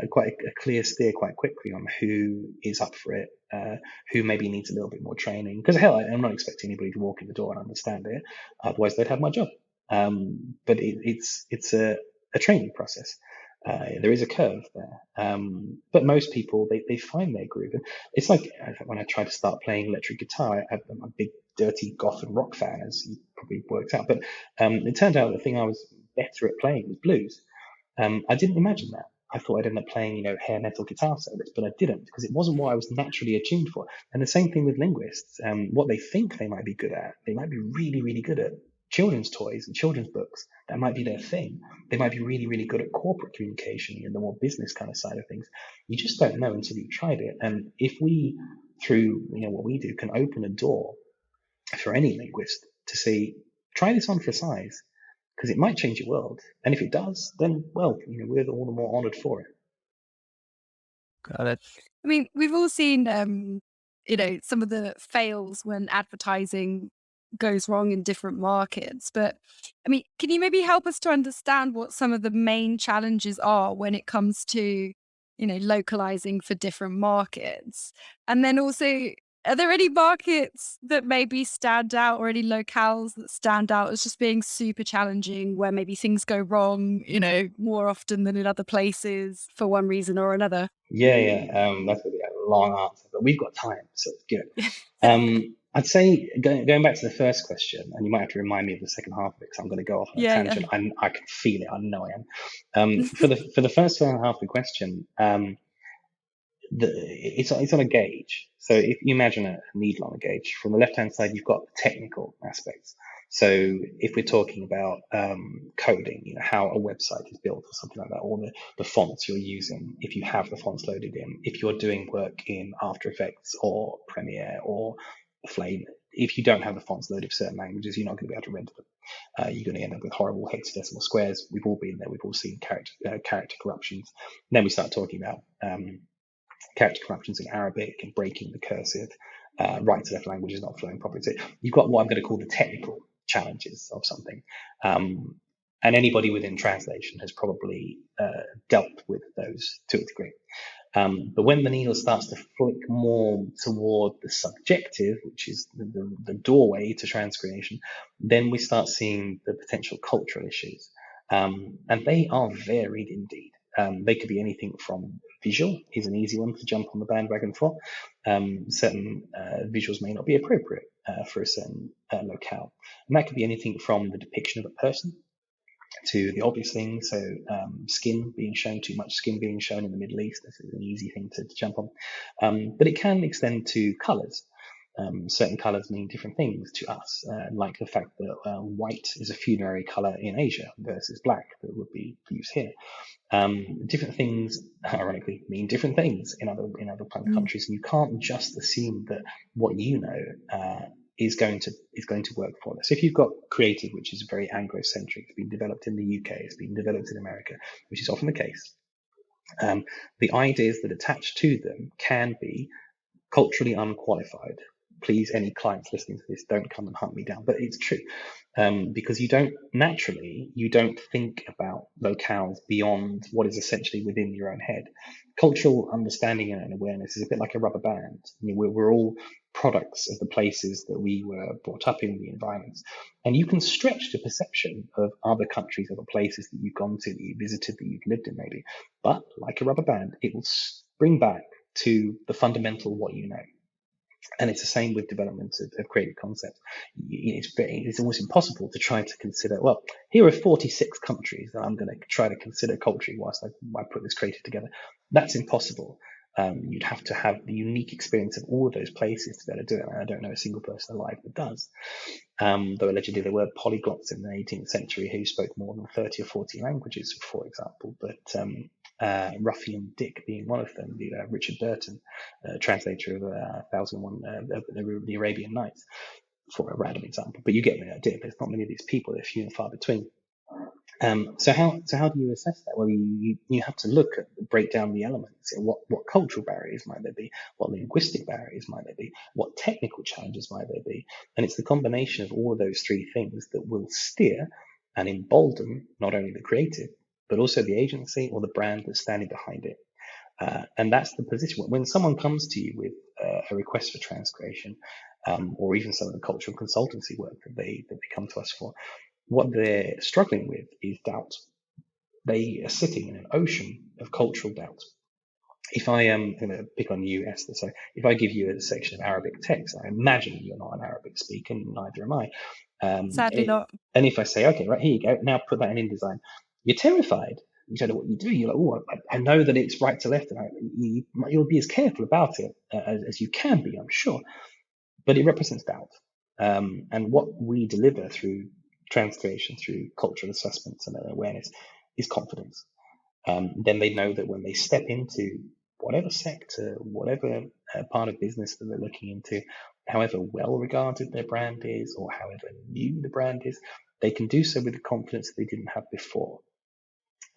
quite a clear steer quite quickly on who is up for it, who maybe needs a little bit more training. Because hell, I'm not expecting anybody to walk in the door and understand it. Otherwise, they'd have my job. But it's a training process. There is a curve there, but most people they find their groove. And it's like when I tried to start playing electric guitar. I'm a big dirty goth and rock fan, as you probably worked out. But it turned out the thing I was better at playing was blues. I didn't imagine that. I thought I'd end up playing, hair metal guitar solos, but I didn't because it wasn't what I was naturally attuned for. And the same thing with linguists. What they think they might be good at, they might be really, really good at children's toys and children's books. That might be their thing. They might be really, really good at corporate communication and the more business kind of side of things. You just don't know until you've tried it. And if we, through what we do, can open a door for any linguist to say, try this on for size, because it might change your world. And if it does, then, well, we're all the more honored for it. Got it. I mean, we've all seen, some of the fails when advertising goes wrong in different markets. But I mean, can you maybe help us to understand what some of the main challenges are when it comes to, localizing for different markets? And then also, are there any markets that maybe stand out or any locales that stand out as just being super challenging where maybe things go wrong, more often than in other places for one reason or another? Yeah. That's going to be a long answer, but we've got time, so it's good. I'd say going back to the first question, and you might have to remind me of the second half of it because I'm going to go off on a Yeah, yeah. tangent. I can feel it. I know I am. For the first half of the question, it's on a gauge. So if you imagine a needle on a gauge, from the left-hand side, you've got the technical aspects. So if we're talking about coding, how a website is built or something like that, or the fonts you're using, if you have the fonts loaded in, if you're doing work in After Effects or Premiere or Flame, if you don't have the fonts loaded for certain languages, you're not going to be able to render them. You're going to end up with horrible hexadecimal squares. We've all been there. We've all seen character corruptions. And then we start talking about character corruptions in Arabic and breaking the cursive, right to left languages not flowing properly. So you've got what I'm going to call the technical challenges of something. And anybody within translation has probably dealt with those to a degree. But when the needle starts to flick more toward the subjective, which is the doorway to transcreation, then we start seeing the potential cultural issues. And they are varied indeed. They could be anything from visual is an easy one to jump on the bandwagon for. Certain visuals may not be appropriate for a certain locale. And that could be anything from the depiction of a person to the obvious things. So skin being shown, too much skin being shown in the Middle East. This is an easy thing to jump on. But it can extend to colors. Certain colors mean different things to us, like the fact that white is a funerary color in Asia versus black that would be used here. Different things, ironically, mean different things in other countries, and you can't just assume that what you know is going to work for us. So if you've got creative, which is very Anglo-centric, it's been developed in the UK, it's been developed in America, which is often the case. The ideas that attach to them can be culturally unqualified. Please, any clients listening to this, don't come and hunt me down, but it's true. because you don't think about locales beyond what is essentially within your own head. Cultural understanding and awareness is a bit like a rubber band. I mean, we're all products of the places that we were brought up in, the environments, and you can stretch the perception of other countries, other places that you've gone to, that you visited, that you've lived in maybe. But like a rubber band, it will bring back to the fundamental what you know. And it's the same with development of creative concepts. It's almost impossible to try to consider, well, here are 46 countries that I'm going to try to consider culturally whilst I put this creative together. That's impossible. You'd have to have the unique experience of all of those places to be able to do it. And I don't know a single person alive that does. Though allegedly there were polyglots in the 18th century who spoke more than 30 or 40 languages, for example. But Ruffian Dick being one of them, Richard Burton, translator of 1001, the Arabian Nights, for a random example. But you get the idea. There's not many of these people. They're few and far between. So how do you assess that? Well, you have to break down the elements. What cultural barriers might there be? What linguistic barriers might there be? What technical challenges might there be? And it's the combination of all of those three things that will steer and embolden not only the creative, but also the agency or the brand that's standing behind it. And that's the position. When someone comes to you with a request for transcreation, or even some of the cultural consultancy work that they come to us for, what they're struggling with is doubt. They are sitting in an ocean of cultural doubt. If I am going to pick on you, Esther, so if I give you a section of Arabic text, I imagine you're not an Arabic speaker, neither am I. Sadly not. And if I say, okay, right, here you go, now put that in InDesign, you're terrified. You don't know what you do. You're like, oh, I know that it's right to left, and you'll be as careful about it as you can be, I'm sure. But it represents doubt. And what we deliver through transcreation, through cultural assessments and awareness, is confidence. Then they know that when they step into whatever sector, whatever part of business that they're looking into, however well regarded their brand is or however new the brand is, they can do so with the confidence that they didn't have before.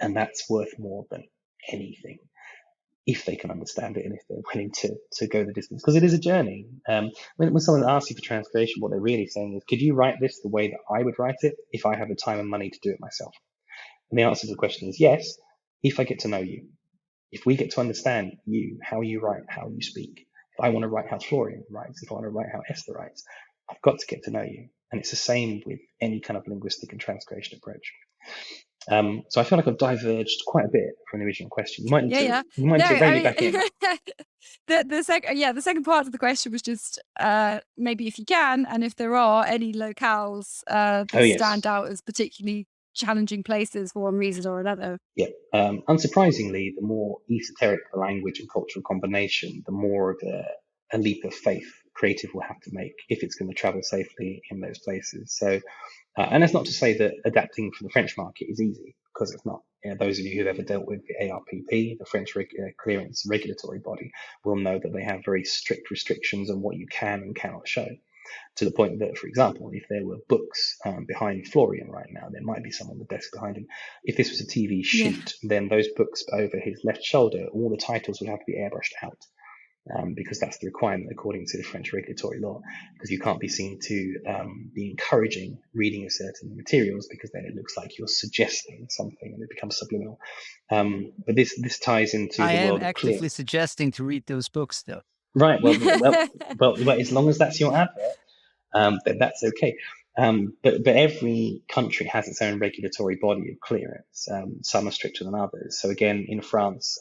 And that's worth more than anything, if they can understand it and if they're willing to go the distance, because it is a journey. When someone asks you for transcreation, what they're really saying is, could you write this the way that I would write it if I have the time and money to do it myself? And the answer to the question is yes, if I get to know you. If we get to understand you, how you write, how you speak. If I want to write how Florian writes, if I want to write how Esther writes, I've got to get to know you. And it's the same with any kind of linguistic and transcreation approach. So I feel like I've diverged quite a bit from the original question. You might need to rein me back in. The second part of the question was just maybe if you can, and if there are any locales that stand out as particularly challenging places for one reason or another. Yeah. Unsurprisingly, the more esoteric the language and cultural combination, the more of a leap of faith creative will have to make if it's going to travel safely in those places. So, and that's not to say that adapting for the French market is easy, because it's not. Those of you who've ever dealt with the ARPP, the French clearance regulatory body, will know that they have very strict restrictions on what you can and cannot show. To the point that, for example, if there were books behind Florian right now, there might be some on the desk behind him. If this was a TV shoot, then those books over his left shoulder, all the titles would have to be airbrushed out, because that's the requirement according to the French regulatory law, because you can't be seen to be encouraging reading of certain materials, because then it looks like you're suggesting something and it becomes subliminal. But this ties into the world of clearance. I am actively suggesting to read those books, though. Right. Well, as long as that's your advert, then that's okay. But every country has its own regulatory body of clearance. Some are stricter than others. So again, in France,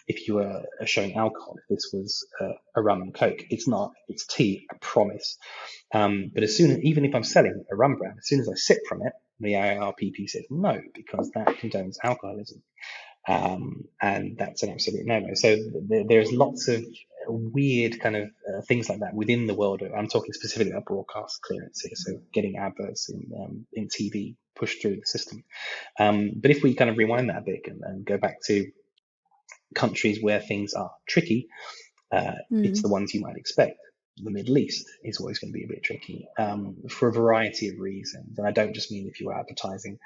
if you were showing alcohol, if this was a rum and coke, it's not. It's tea, I promise. But even if I'm selling a rum brand, as soon as I sip from it, the IRPP says no, because that condones alcoholism. And that's an absolute no-no. So there's lots of weird kind of things like that within the world. I'm talking specifically about broadcast clearance here, so getting adverts in TV pushed through the system. But if we kind of rewind that a bit and go back to countries where things are tricky, it's the ones you might expect. The Middle East is always going to be a bit tricky for a variety of reasons. And I don't just mean if you're advertising,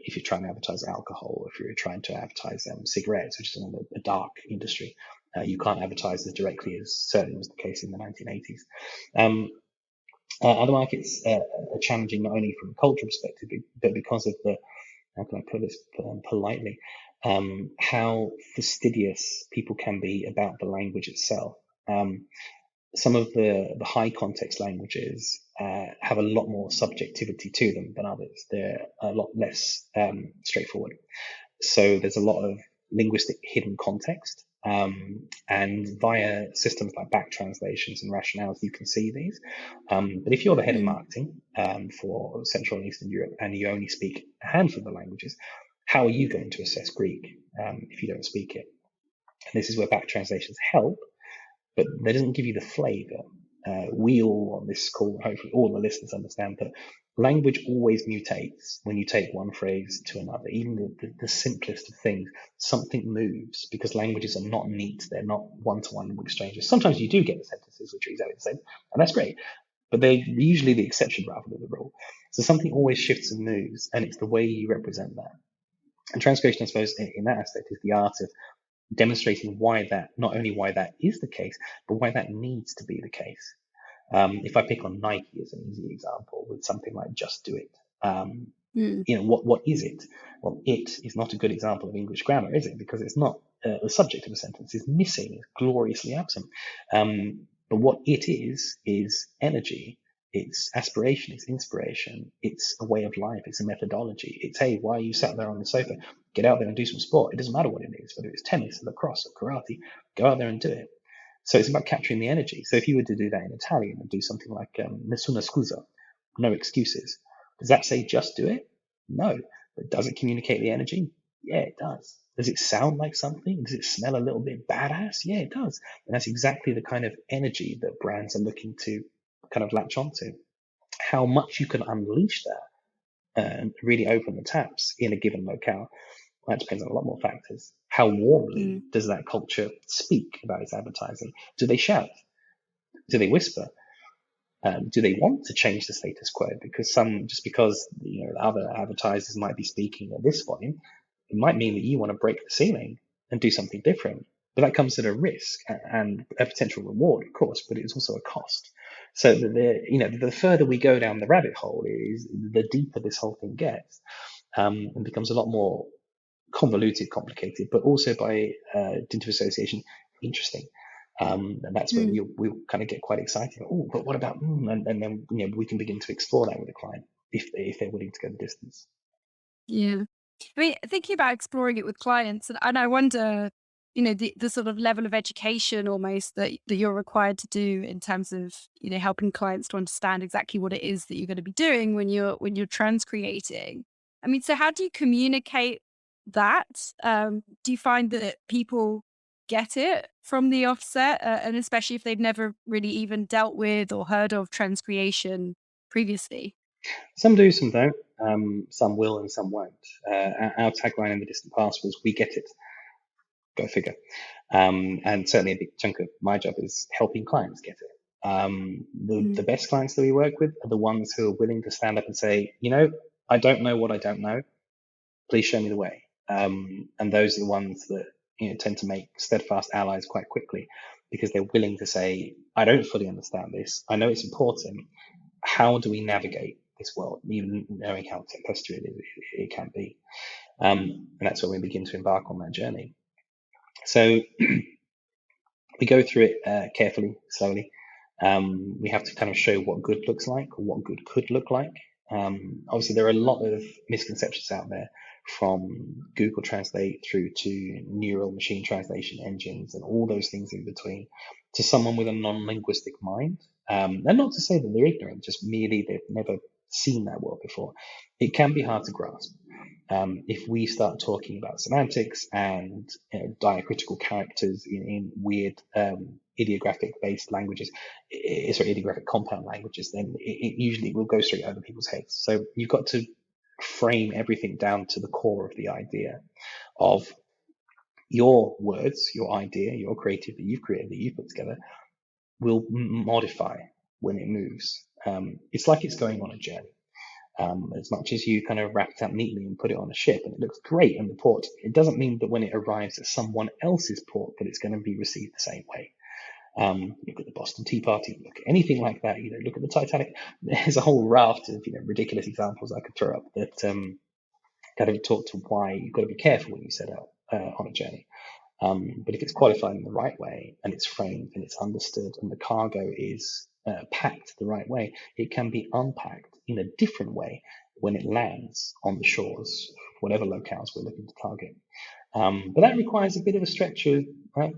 if you're trying to advertise alcohol, if you're trying to advertise cigarettes, which is a dark industry, you can't advertise as directly as certainly was the case in the 1980s. Other markets are challenging not only from a cultural perspective, but because of the, how can I put this politely, how fastidious people can be about the language itself. Some of the high context languages have a lot more subjectivity to them than others. They're a lot less straightforward. So there's a lot of linguistic hidden context. And via systems like back translations and rationales, you can see these. But if you're the head of marketing for Central and Eastern Europe and you only speak a handful of the languages, how are you going to assess Greek if you don't speak it? And this is where back translations help, but they doesn't give you the flavor. We all on this call, hopefully all the listeners understand that language always mutates when you take one phrase to another. Even the simplest of things, something moves because languages are not neat. They're not one-to-one exchanges. Sometimes you do get the sentences which are exactly the same, and that's great, but they're usually the exception rather than the rule. So something always shifts and moves, and it's the way you represent that. And transcreation, I suppose, in that aspect is the art of demonstrating why that, not only why that is the case, but why that needs to be the case. If I pick on Nike as an easy example with something like Just Do It, what is it? Well, it is not a good example of English grammar, is it? Because it's not the subject of a sentence is missing, is gloriously absent. But what it is energy. It's aspiration, it's inspiration, it's a way of life, it's a methodology. It's, hey, why are you sat there on the sofa? Get out there and do some sport. It doesn't matter what it is, whether it's tennis, lacrosse, or karate, go out there and do it. So it's about capturing the energy. So if you were to do that in Italian and do something like Nessuna scusa, no excuses, does that say just do it? No. But does it communicate the energy? Yeah, it does. Does it sound like something? Does it smell a little bit badass? Yeah, it does. And that's exactly the kind of energy that brands are looking to kind of latch onto. How much you can unleash that and really open the taps in a given locale, that depends on a lot more factors. How warmly does that culture speak about its advertising? Do they shout? Do they whisper? Do they want to change the status quo? Because because other advertisers might be speaking at this volume, it might mean that you want to break the ceiling and do something different. But that comes at a risk and a potential reward, of course, but it's also a cost. So the further we go down the rabbit hole is the deeper this whole thing gets, and becomes a lot more convoluted, complicated, but also by dint of association, interesting. And that's where we'll kind of get quite excited. Oh, but what about, and then we can begin to explore that with the client if they're willing to go the distance. Yeah. I mean, thinking about exploring it with clients, and I wonder, the sort of level of education almost that you're required to do in terms of, helping clients to understand exactly what it is that you're going to be doing when you're transcreating. I mean, so how do you communicate that? Do you find that people get it from the offset, and especially if they've never really even dealt with or heard of transcreation previously? Some do, some don't. Some will and some won't. Our tagline in the distant past was "We get it." Go figure. And certainly a big chunk of my job is helping clients get it. The best clients that we work with are the ones who are willing to stand up and say, I don't know what I don't know. Please show me the way. And those are the ones that tend to make steadfast allies quite quickly because they're willing to say, I don't fully understand this. I know it's important. How do we navigate this world, even knowing how tempestuous it can be? And that's where we begin to embark on that journey. So we go through it carefully, slowly. We have to kind of show what good looks like or what good could look like. Obviously, there are a lot of misconceptions out there, from Google Translate through to neural machine translation engines and all those things in between, to someone with a non-linguistic mind. And not to say that they're ignorant, just merely they've never seen that world before. It can be hard to grasp. If we start talking about semantics and diacritical characters in weird ideographic-based languages, ideographic compound languages, then it usually will go straight over people's heads. So you've got to frame everything down to the core of the idea of your words, your idea, your creative that you've created, that you've put together, will modify when it moves. It's like it's going on a journey. As much as you kind of wrap it up neatly and put it on a ship and it looks great in the port, it doesn't mean that when it arrives at someone else's port that it's going to be received the same way. Look at the Boston Tea Party, look at anything like that, look at the Titanic. There's a whole raft of, ridiculous examples I could throw up that kind of talk to why you've got to be careful when you set out on a journey. But if it's qualified in the right way and it's framed and it's understood and the cargo is packed the right way, it can be unpacked in a different way when it lands on the shores, whatever locales we're looking to target. But that requires a bit of a stretch of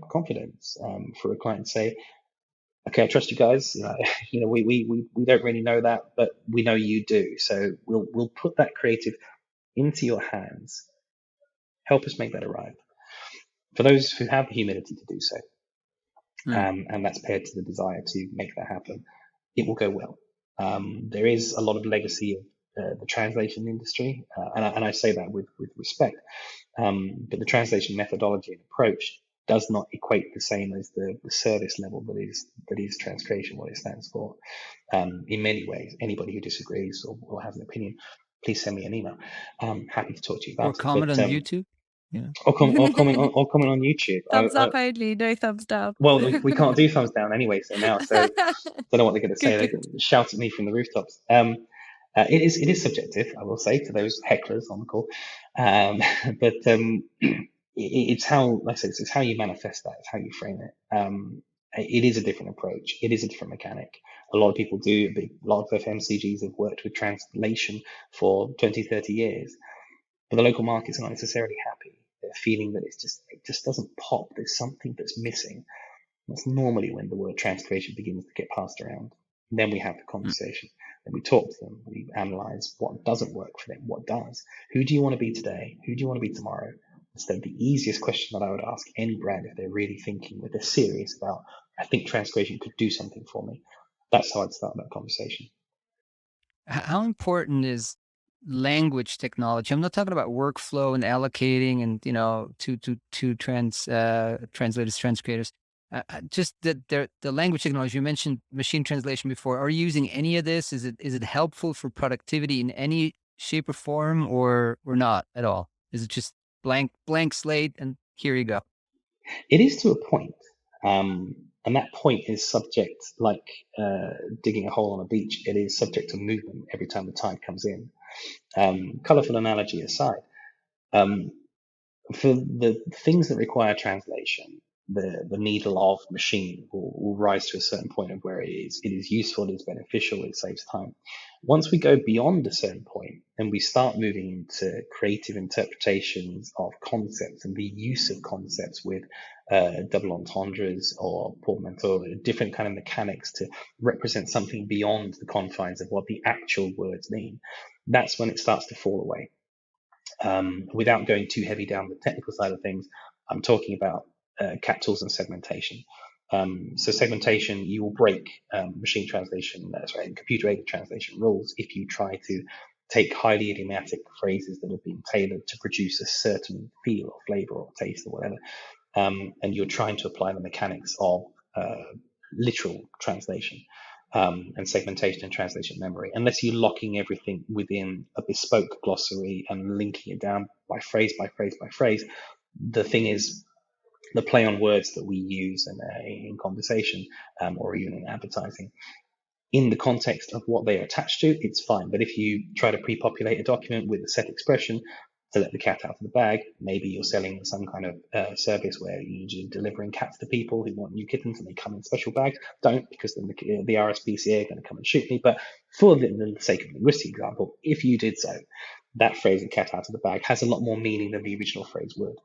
confidence for a client to say, okay, I trust you guys. We don't really know that, but we know you do. So we'll put that creative into your hands. Help us make that arrive. For those who have the humility to do so, and that's paired to the desire to make that happen, it will go well. There is a lot of legacy of the translation industry, and I say that with respect, but the translation methodology and approach does not equate the same as the service level that is transcreation, what it stands for. In many ways, anybody who disagrees or has an opinion, please send me an email. I'm happy to talk to you about or comment on YouTube. Yeah. Or comment on YouTube. Thumbs up only, no thumbs down. Well, we can't do thumbs down anyway, so I don't know what they're going to say. They can shout at me from the rooftops. It is subjective, I will say, to those hecklers on the call. But it's how, like I said, it's how you manifest that. It's how you frame it. It is a different approach. It is a different mechanic. A lot of people do. A lot of FMCGs have worked with translation for 20, 30 years. But the local markets are not necessarily happy. They're feeling that it just doesn't pop. There's something that's missing. That's normally when the word transcreation begins to get passed around. And then we have the conversation. Then we talk to them. We analyze what doesn't work for them, what does. Who do you want to be today? Who do you want to be tomorrow? Instead, the easiest question that I would ask any brand if they're really thinking, if they're serious about, I think transcreation could do something for me. That's how I'd start that conversation. How important is language technology? I'm not talking about workflow and allocating and to translators, transcreators. Just the language technology. You mentioned machine translation before. Are you using any of this? Is it helpful for productivity in any shape or form, or not at all? Is it just blank slate and here you go? It is to a point. And that point is subject, like digging a hole on a beach, it is subject to movement every time the tide comes in. Colorful analogy aside, for the things that require translation, the needle of machine will rise to a certain point of where it is useful, it is beneficial, it saves time. Once we go beyond a certain point and we start moving into creative interpretations of concepts and the use of concepts with double entendres or portmanteaux, different kind of mechanics to represent something beyond the confines of what the actual words mean, that's when it starts to fall away. Without going too heavy down the technical side of things, I'm talking about CAT tools and segmentation. So segmentation, you will break machine translation, computer-aided translation rules if you try to take highly idiomatic phrases that have been tailored to produce a certain feel or flavor or taste or whatever, and you're trying to apply the mechanics of literal translation. And segmentation and translation memory, unless you're locking everything within a bespoke glossary and linking it down by phrase by phrase by phrase. The thing is, the play on words that we use in conversation or even in advertising, in the context of what they are attached to, it's fine. But if you try to pre-populate a document with a set expression to let the cat out of the bag, maybe you're selling some kind of service where you're delivering cats to people who want new kittens and they come in special bags. Don't, because then the RSPCA are going to come and shoot me. But for the sake of a linguistic example, if you did so, that phrase, the cat out of the bag, has a lot more meaning than the original phrase would.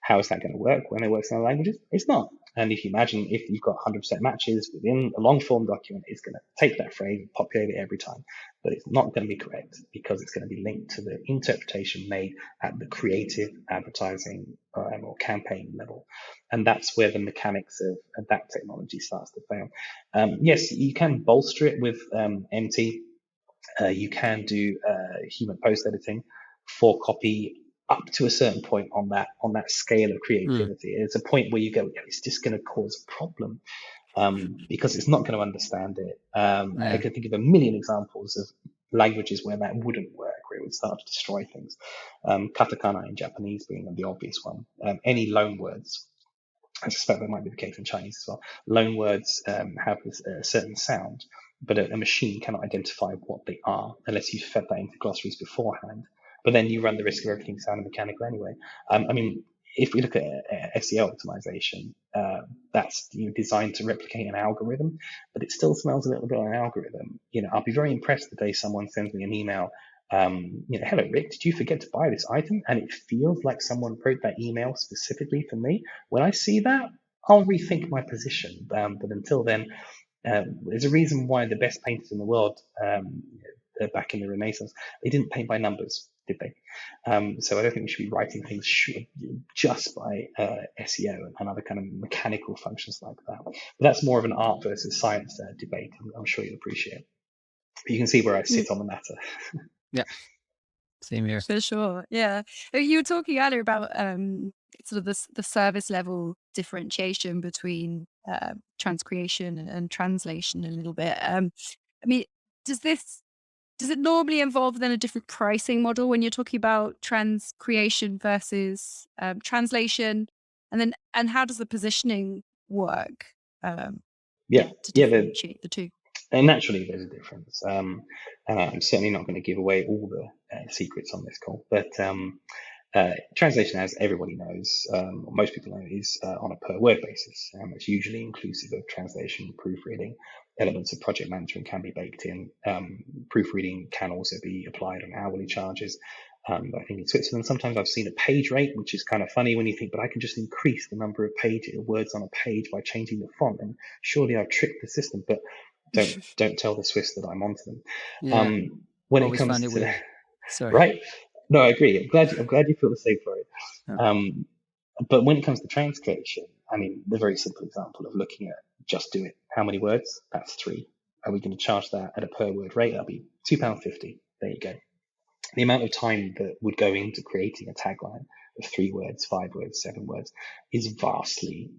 How is that going to work when it works in other languages? It's not. And if you imagine if you've got 100% matches within a long form document, it's going to take that phrase and populate it every time. But it's not going to be correct because it's going to be linked to the interpretation made at the creative advertising or campaign level. And that's where the mechanics of that technology starts to fail. Yes, you can bolster it with MT. You can do human post editing for copy up to a certain point on that scale of creativity. It's a point where you go, it's just going to cause a problem because it's not going to understand it. I can think of a million examples of languages where that wouldn't work, where it would start to destroy things. Katakana in Japanese being the obvious one. Any loan words I suspect that might be the case in Chinese as well. Loan words have a certain sound, but a machine cannot identify what they are unless you fed that into glossaries beforehand. But then you run the risk of everything sounding mechanical anyway. I mean, if we look at SEO optimization, that's designed to replicate an algorithm, but it still smells a little bit like an algorithm. I'll be very impressed the day someone sends me an email. Hello, Rick, did you forget to buy this item? And it feels like someone wrote that email specifically for me. When I see that, I'll rethink my position. But until then, there's a reason why the best painters in the world, back in the Renaissance, they didn't paint by numbers, did they? So I don't think we should be writing things just by SEO and other kind of mechanical functions like that. But that's more of an art versus science debate. I'm sure you'll appreciate. But you can see where I sit on the matter. Yeah. Same here. For sure. Yeah. You were talking earlier about sort of the service level differentiation between transcreation and translation a little bit. I mean, does it normally involve then a different pricing model when you're talking about transcreation versus translation? And how does the positioning work? To differentiate the two. And naturally, there's a difference. And I'm certainly not going to give away all the secrets on this call. But translation, as everybody knows, or most people know, is on a per word basis. It's usually inclusive of translation, proofreading. Elements of project management can be baked in. Proofreading can also be applied on hourly charges. I think in Switzerland, sometimes I've seen a page rate, which is kind of funny when you think, but I can just increase the number of words on a page by changing the font, and surely I've tricked the system. But don't tell the Swiss that I'm onto them. Yeah. When Always it comes find it to weird. Sorry. right, no, I agree. I'm glad you feel the same for it. Yeah. But when it comes to transcreation, I mean, the very simple example of looking at just do it. How many words? That's 3. Are we going to charge that at a per word rate? That'll be £2.50. There you go. The amount of time that would go into creating a tagline of 3 words, 5 words, 7 words is vastly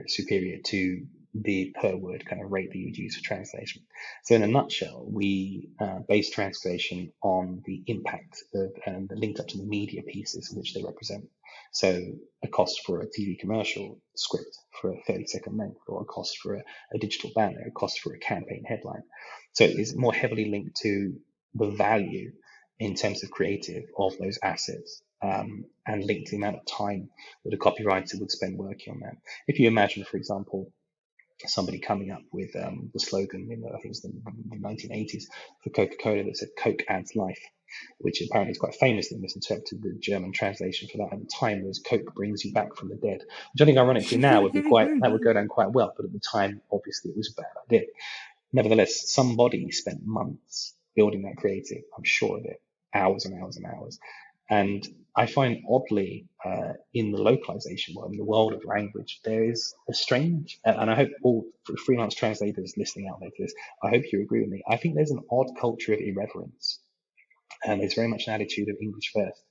superior to the per word kind of rate that you would use for translation. So in a nutshell, we base translation on the impact of and the linked up to the media pieces which they represent. So a cost for a TV commercial script for a 30-second length, or a cost for a digital banner, a cost for a campaign headline. So it is more heavily linked to the value in terms of creative of those assets, and linked to the amount of time that a copywriter would spend working on that. If you imagine, for example, somebody coming up with the slogan in I think it was the 1980s for Coca-Cola that said "Coke adds life," which apparently is quite famously misinterpreted. The German translation for that at the time was "Coke brings you back from the dead," which I think ironically now would go down quite well, but at the time obviously it was a bad idea. Nevertheless, somebody spent months building that creative. I'm sure of it, hours and hours and hours. And I find oddly, in the localization world, in the world of language, there is a strange, and I hope all freelance translators listening out there to this, I hope you agree with me. I think there's an odd culture of irreverence, and there's very much an attitude of English first.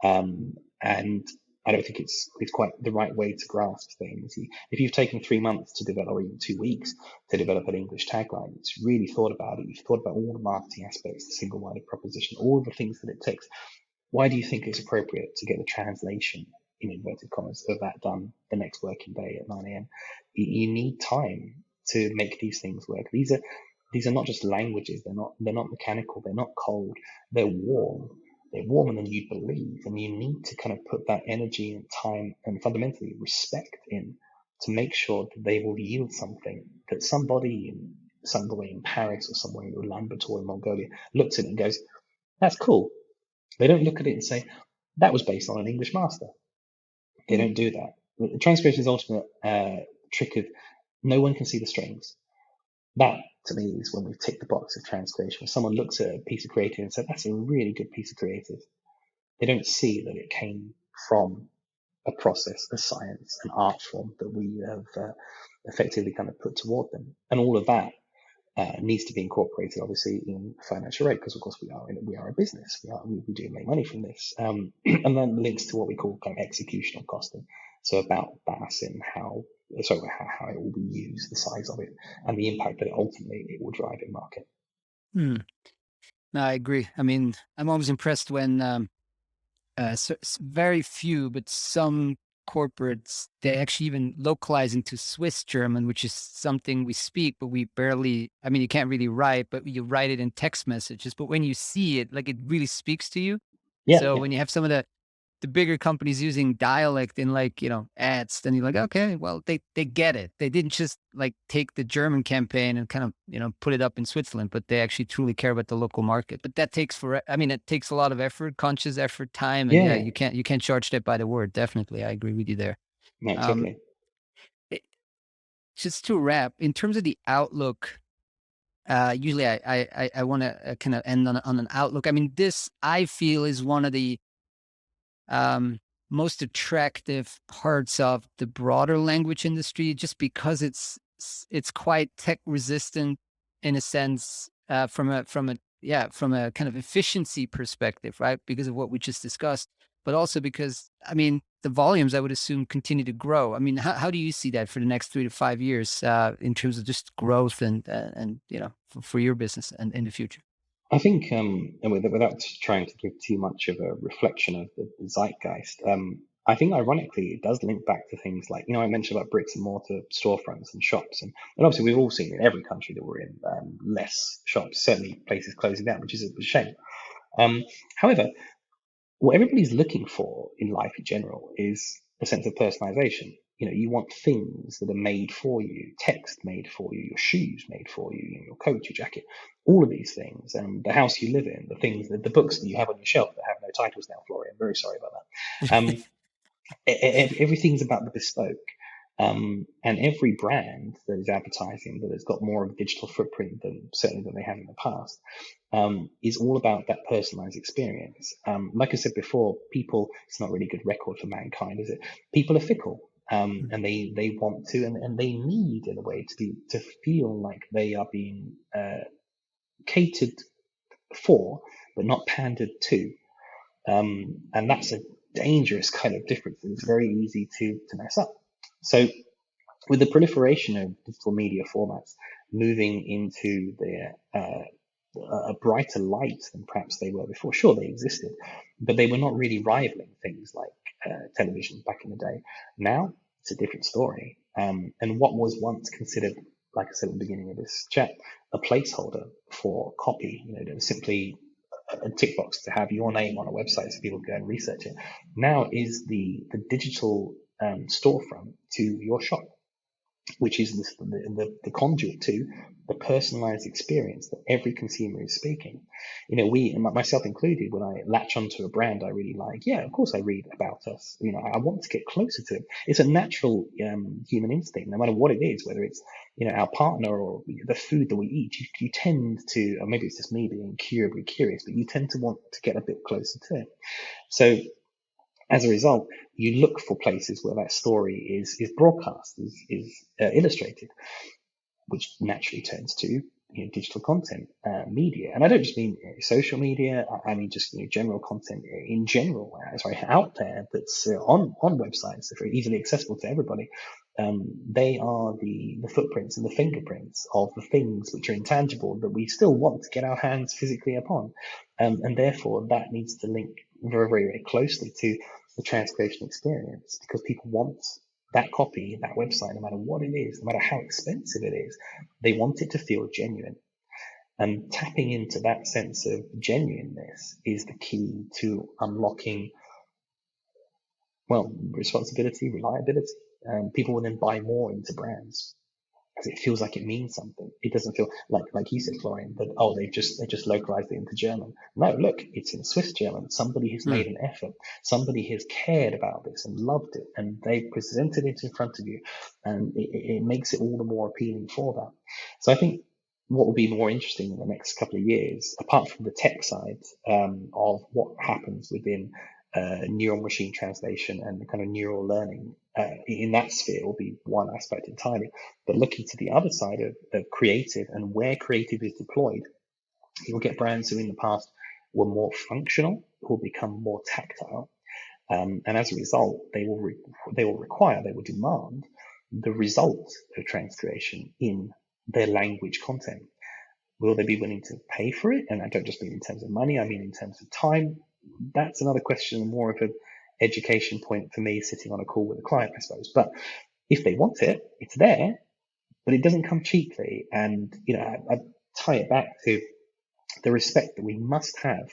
And I don't think it's quite the right way to grasp things. If you've taken 3 months to develop, or even 2 weeks to develop an English tagline, it's really thought about it. You've thought about all the marketing aspects, the single-minded proposition, all the things that it takes. Why do you think it's appropriate to get the translation, in inverted commas, of that done the next working day at 9 a.m.? You need time to make these things work. These are not just languages. They're not mechanical. They're not cold. They're warm. They're warmer than you'd believe, and you need to kind of put that energy and time and fundamentally respect in to make sure that they will yield something that somebody somewhere in Paris or somewhere in Ulaanbaatar or in Mongolia looks at it and goes, "That's cool." They don't look at it and say, "That was based on an English master." They don't do that. The transcreation is ultimate trick of no one can see the strings. That, to me, is when we've ticked the box of transcreation. When someone looks at a piece of creative and said, "That's a really good piece of creative," they don't see that it came from a process, a science, an art form that we have effectively kind of put toward them. And all of that needs to be incorporated, obviously, in financial rate, because of course we are a business. We do make money from this, and then links to what we call kind of executional costing. So about BAS and how it will be used, the size of it, and the impact that ultimately it will drive in market. No, I agree. I mean, I'm always impressed when very few, but some corporates, they actually even localize into Swiss German, which is something we speak, but we barely, I mean, you can't really write, but you write it in text messages. But when you see it, like it really speaks to you. Yeah, So yeah. when you have some of the bigger companies using dialect in like, ads, then you're like, okay, well, they get it. They didn't just like take the German campaign and kind of, put it up in Switzerland, but they actually truly care about the local market. But that takes it takes a lot of effort, conscious effort, time. And yeah, Yeah, you can't charge that by the word. Definitely. I agree with you there. no, Um, totally. it- just to wrap, in terms of the outlook, usually I want to kind of end on an outlook. I mean, this I feel is one of the um, most attractive parts of the broader language industry, just because it's quite tech resistant in a sense, from a kind of efficiency perspective, right? Because of what we just discussed, but also because, I mean, the volumes, I would assume, continue to grow. I mean, how do you see that for the next 3 to 5 years, in terms of just growth and for your business and in the future? I think, and without trying to give too much of a reflection of the zeitgeist, I think ironically it does link back to things like, I mentioned about bricks and mortar storefronts and shops, and obviously we've all seen in every country that we're in, less shops, certainly places closing down, which is a shame. However, what everybody's looking for in life in general is a sense of personalization. You want things that are made for you, text made for you, your shoes made for you, your coat, your jacket, all of these things, the house you live in, the things, the books that you have on your shelf that have no titles now, Florian. Very sorry about that. Everything's about the bespoke. And every brand that is advertising that has got more of a digital footprint than certainly than they have in the past, is all about that personalized experience. Like I said before, people, it's not really good record for mankind, is it? People are fickle. And they want to, and they need, in a way, to feel like they are being catered for, but not pandered to. And that's a dangerous kind of difference. It's very easy to mess up. So with the proliferation of digital media formats moving into a brighter light than perhaps they were before, sure, they existed, but they were not really rivaling things like television back in the day. Now it's a different story. And what was once considered, like I said at the beginning of this chat, a placeholder for copy, simply a tick box to have your name on a website so people can go and research it, now is the digital storefront to your shop, which is the conduit to the personalized experience that every consumer is speaking. We, myself included, when I latch onto a brand I really like, yeah, of course I read about us. I want to get closer to it. It's a natural human instinct, no matter what it is, whether it's our partner or the food that we eat. You tend to, or maybe it's just me being incurably curious, but you tend to want to get a bit closer to it. So as a result, you look for places where that story is broadcast, is illustrated, which naturally turns to digital content, media. And I don't just mean social media. I mean just general content in general, out there that's on websites that are easily accessible to everybody. They are the footprints and the fingerprints of the things which are intangible that we still want to get our hands physically upon. And therefore, that needs to link very, very, very closely to the transcreation experience, because people want that copy, that website, no matter what it is, no matter how expensive it is, they want it to feel genuine. And tapping into that sense of genuineness is the key to unlocking, well, responsibility, reliability. People will then buy more into brands because it feels like it means something. It doesn't feel like you said, Florian, that they just localized it into German. No, look, it's in Swiss German. Somebody has made an effort. Somebody has cared about this and loved it, and they presented it in front of you, and it makes it all the more appealing for that. So I think what will be more interesting in the next couple of years, apart from the tech side, of what happens within neural machine translation and the kind of neural learning in that sphere, will be one aspect entirely. But looking to the other side of creative and where creative is deployed, you'll get brands who in the past were more functional, who will become more tactile. And as a result, they will demand the result of transcreation in their language content. Will they be willing to pay for it? And I don't just mean in terms of money, I mean in terms of time. That's another question, more of education point for me sitting on a call with a client, I suppose. But if they want it, it's there, but it doesn't come cheaply. And, I tie it back to the respect that we must have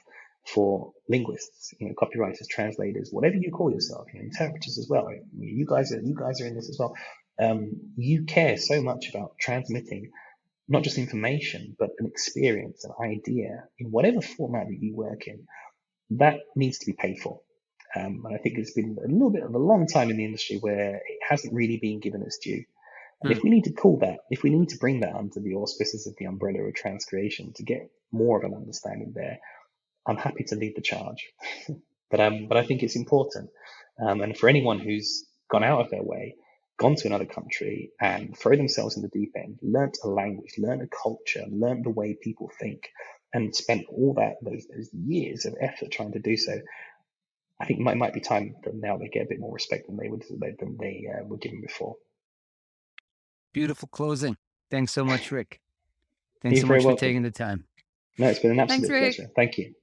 for linguists, copywriters, translators, whatever you call yourself, interpreters as well. You guys are in this as well. You care so much about transmitting not just information, but an experience, an idea in whatever format that you work in. That needs to be paid for. And I think it's been a little bit of a long time in the industry where it hasn't really been given its due. And if we need to bring that under the auspices of the umbrella of transcreation to get more of an understanding there, I'm happy to lead the charge. but I think it's important. And for anyone who's gone out of their way, gone to another country and throw themselves in the deep end, learnt a language, learnt a culture, learnt the way people think, and spent all those years of effort trying to do so, I think it might be time that now they get a bit more respect than they were given before. Beautiful closing. Thanks so much, Rick. Thanks You're so very much for welcome. taking the time. No, it's been an absolute Thanks, Rick. pleasure. Thank you.